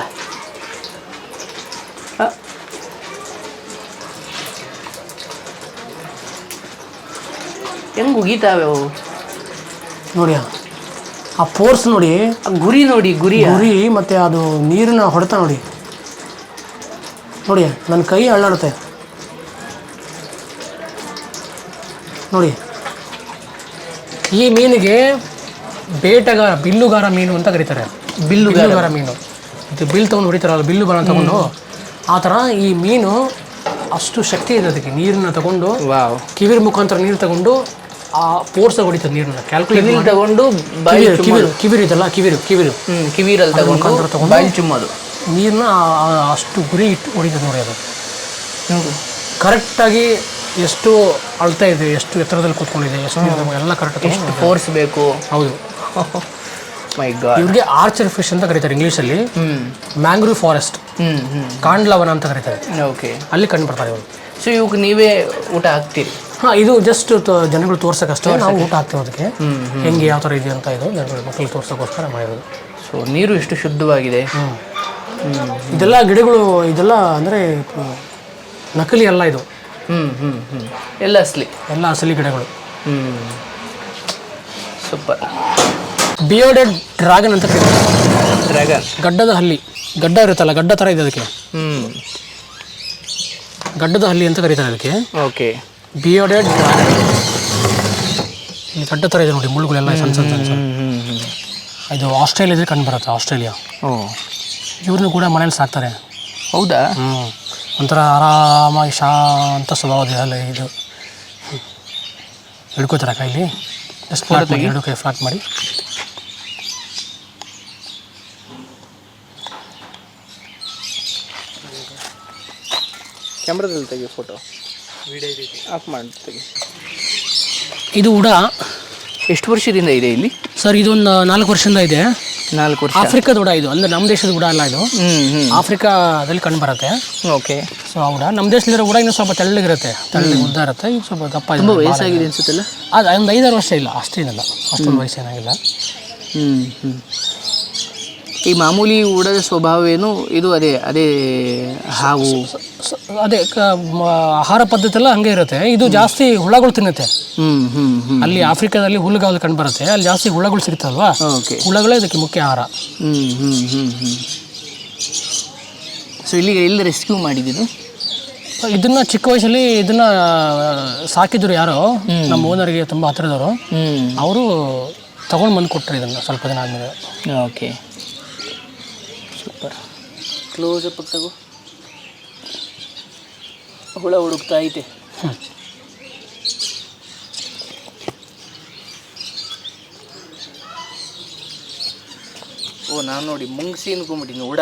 ಹೆಂಗೆ ಉಗೀತಾವೆ ಅವು ನೋಡಿ. ಆ ಫೋರ್ಸ್ ನೋಡಿ, ಗುರಿ ನೋಡಿ, ಗುರಿ ಮತ್ತು ಅದು ನೀರಿನ ಹೊಡೆತ ನೋಡಿ. ನೋಡಿ ನನ್ನ ಕೈ ಅಳ್ಳಾಡುತ್ತೆ ನೋಡಿ. ಈ ಮೀನಿಗೆ ಬೇಟೆಗಾರ, ಬಿಲ್ಲುಗಾರ ಮೀನು ಅಂತ ಕರೀತಾರೆ. ಬಿಲ್ಲುಗಾರ ಮೀನು. ಇದು ಬಿಲ್ ತೊಗೊಂಡು ಹೊಡಿತಾರಲ್ಲ, ಬಿಲ್ಲು ಬಾಣ ತಗೊಂಡು, ಆ ಥರ ಈ ಮೀನು ಅಷ್ಟು ಶಕ್ತಿ ಇದೆ ಅದಕ್ಕೆ. ನೀರನ್ನ ತಗೊಂಡು ಕಿವಿರ ಮುಖಾಂತರ ನೀರು ತಗೊಂಡು ಆ ಫೋರ್ಸಾಗಿ ಹೊಡಿತದೆ ನೀರನ್ನ. ಕ್ಯಾಲ್ಕುಲೇಟ್ ತಗೊಂಡು ಕಿವಿರಿದಲ್ಲ, ಕಿವಿರಲ್ಲಿ ತಗೊಂಡು ಬಾಯಿ ಚುಮ್ಮೋದು ನೀರನ್ನ ಅಷ್ಟು ಗುರಿ ಇಟ್ಟು ಹೊಡಿತದೆ ನೋಡಿ. ಅದು ಕರೆಕ್ಟಾಗಿ ಎಷ್ಟು ಅಳ್ತಾ ಇದೆ, ಎಷ್ಟು ಎತ್ತರದಲ್ಲಿ ಕೂತ್ಕೊಂಡಿದೆ, ಎಷ್ಟು ಎಲ್ಲ ಕರೆಕ್ಟ್, ಎಷ್ಟು ಫೋರ್ಸ್ ಬೇಕು. ಹೌದು. ಮೈ ಗಾಡ್. ಇವ್ರಿಗೆ ಆರ್ಚರ್ ಫಿಶ್ ಅಂತ ಕರೀತಾರೆ ಇಂಗ್ಲೀಷಲ್ಲಿ. ಮ್ಯಾಂಗ್ರೂವ್ ಫಾರೆಸ್ಟ್, ಕಾಂಡ್ಲವನ ಅಂತ ಕರೀತಾರೆ. ಓಕೆ, ಅಲ್ಲಿ ಕಂಡು ಬರ್ತಾರೆ ಇವರು. ಸೊ ಇವಾಗ ನೀವೇ ಊಟ ಹಾಕ್ತೀರಿ? ಹಾಂ, ಇದು ಜಸ್ಟ್ ಜನಗಳು ತೋರ್ಸೋಕ್ಕಷ್ಟೇ. ನಾವು ಊಟ ಹಾಕ್ತೀವಿ ಅದಕ್ಕೆ. ಹೆಂಗೆ ಯಾವ ಥರ ಇದೆ ಅಂತ ಇದು ಜನಗಳು ಮಕ್ಕಳಿಗೆ ತೋರ್ಸೋಕ್ಕೋಸ್ಕರ ಮಾಡಿರೋದು. ಸೊ ನೀರು ಎಷ್ಟು ಶುದ್ಧವಾಗಿದೆ. ಇದೆಲ್ಲ ಗಿಡಗಳು, ಇದೆಲ್ಲ ಅಂದರೆ ನಕಲಿ ಅಲ್ಲ ಇದು. ಎಲ್ಲ ಅಸಲಿ, ಎಲ್ಲ ಅಸಲಿ ಗಿಡಗಳು. ಸೂಪರ್. ಬಿಯರ್ಡೆಡ್ ಡ್ರ್ಯಾಗನ್ ಅಂತ ಕರೀತಾರೆ. ಡ್ರ್ಯಾಗನ್, ಗಡ್ಡದ ಹಲ್ಲಿ. ಗಡ್ಡ ಇರುತ್ತಲ್ಲ, ಗಡ್ಡ ಥರ ಇದೆ ಅದಕ್ಕೆ. ಗಡ್ಡದ ಹಲ್ಲಿ ಅಂತ ಕರೀತಾರೆ ಅದಕ್ಕೆ. Okay, bearded dragon. ಇಲ್ಲಿ ಗಡ್ಡ ಥರ ಇದೆ ನೋಡಿ, ಮುಳ್ಳುಗಳೆಲ್ಲ ಸಣ್ಣ ಸಣ್ಣ. ಇದು ಆಸ್ಟ್ರೇಲಿಯಾದಲ್ಲಿ ಕಂಡು ಬರುತ್ತೆ, ಆಸ್ಟ್ರೇಲಿಯಾ. ಇವ್ರನ್ನೂ ಕೂಡ ಮನೇಲಿ ಸಾಕ್ತಾರೆ. ಹೌದಾ? ಒಂಥರ ಆರಾಮಾಗಿ ಶಾಂತ ಸ್ವಭಾವದ ಅಲ್ಲ ಇದು. ಹಿಡ್ಕೋತಾರೆ ಕೈಲಿ. ಜಸ್ಟ್ ಫ್ಲಾಟ್ ಮಾಡಿ, 2 ಕೈ ಫ್ಲಾಟ್ ಮಾಡಿ. ಕ್ಯಾಮ್ರಾದಲ್ಲಿ ತೆಗಿ ಫೋಟೋ, ಆಫ್ ಮಾಡಿ ತೆಗಿ. ಇದು ಉಡ ಎಷ್ಟು ವರ್ಷದಿಂದ ಇದೆ ಇಲ್ಲಿ? ಸರ್ ಇದೊಂದು 4 ವರ್ಷದಿಂದ ಇದೆ. 4 ವರ್ಷ. ಆಫ್ರಿಕಾದ ಉಡ ಇದು, ಅಂದರೆ ನಮ್ಮ ದೇಶದ ಉಡ ಅಲ್ಲ ಇದು. ಆಫ್ರಿಕಾದಲ್ಲಿ ಕಂಡು ಬರುತ್ತೆ. ಓಕೆ. ಸೊ ಆ ಉಡ ನಮ್ಮ ದೇಶದಲ್ಲಿರೋ ಉಡ ಇನ್ನೂ ಸ್ವಲ್ಪ ತೆಳ್ಳಗಿರುತ್ತೆ, ಉದ್ದ ಇರುತ್ತೆ. ಇದು ಸ್ವಲ್ಪ ದಪ್ಪ ಇದೆ. ತುಂಬ ವಯಸ್ಸಾಗಿದೆ ಅನ್ಸುತ್ತಲ್ಲ? ಅದು ಒಂದು 5-6 ವರ್ಷ ಇಲ್ಲ, ಅಷ್ಟೇನಿಲ್ಲ, ಅಷ್ಟೊಂದು ವಯಸ್ಸೇನಾಗಿಲ್ಲ. ಈ ಮಾಮೂಲಿ ಉಡದ ಸ್ವಭಾವ ಏನು, ಇದು ಅದೇ ಅದೇ ಹಾವು ಅದೇ ಆಹಾರ ಪದ್ಧತಿ ಎಲ್ಲ ಹಂಗೆ ಇರುತ್ತೆ. ಇದು ಜಾಸ್ತಿ ಹುಳಗಳು ತಿನ್ನುತ್ತೆ. ಅಲ್ಲಿ ಆಫ್ರಿಕಾದಲ್ಲಿ ಹುಲ್ಲುಗಾವಲು ಕಂಡು ಬರುತ್ತೆ, ಅಲ್ಲಿ ಜಾಸ್ತಿ ಹುಳಗಳು ಸಿಗುತ್ತಲ್ವಾ, ಹುಳಗಳೇ ಇದಕ್ಕೆ ಮುಖ್ಯ ಆಹಾರ. ಸೊ ಇಲ್ಲಿಗೆ ಎಲ್ಲಿ ರೆಸ್ಕ್ಯೂ ಮಾಡಿದ್ದು? ಇದನ್ನ ಚಿಕ್ಕ ವಯಸ್ಸಲ್ಲಿ ಇದನ್ನ ಸಾಕಿದ್ರು ಯಾರೋ, ನಮ್ಮ ಓನರ್ಗೆ ತುಂಬ ಹತ್ತಿರದವರು, ಅವರು ತಗೊಂಡು ಬಂದು ಕೊಟ್ಟರು ಇದನ್ನು ಸ್ವಲ್ಪ ದಿನ ಆದಮೇಲೆ. Okay, super. ಕ್ಲೋಸ್ ಅಪ್ ತಗೋ. ಹುಳ ಹುಡುಕ್ತಾ ಐತೆ. ಓ, ನಾನು ನೋಡಿ ಮುಂಗ್ಸಿ ಅನ್ಕೊಂಬಿಟ್ಟಿನಿ ಹುಳ.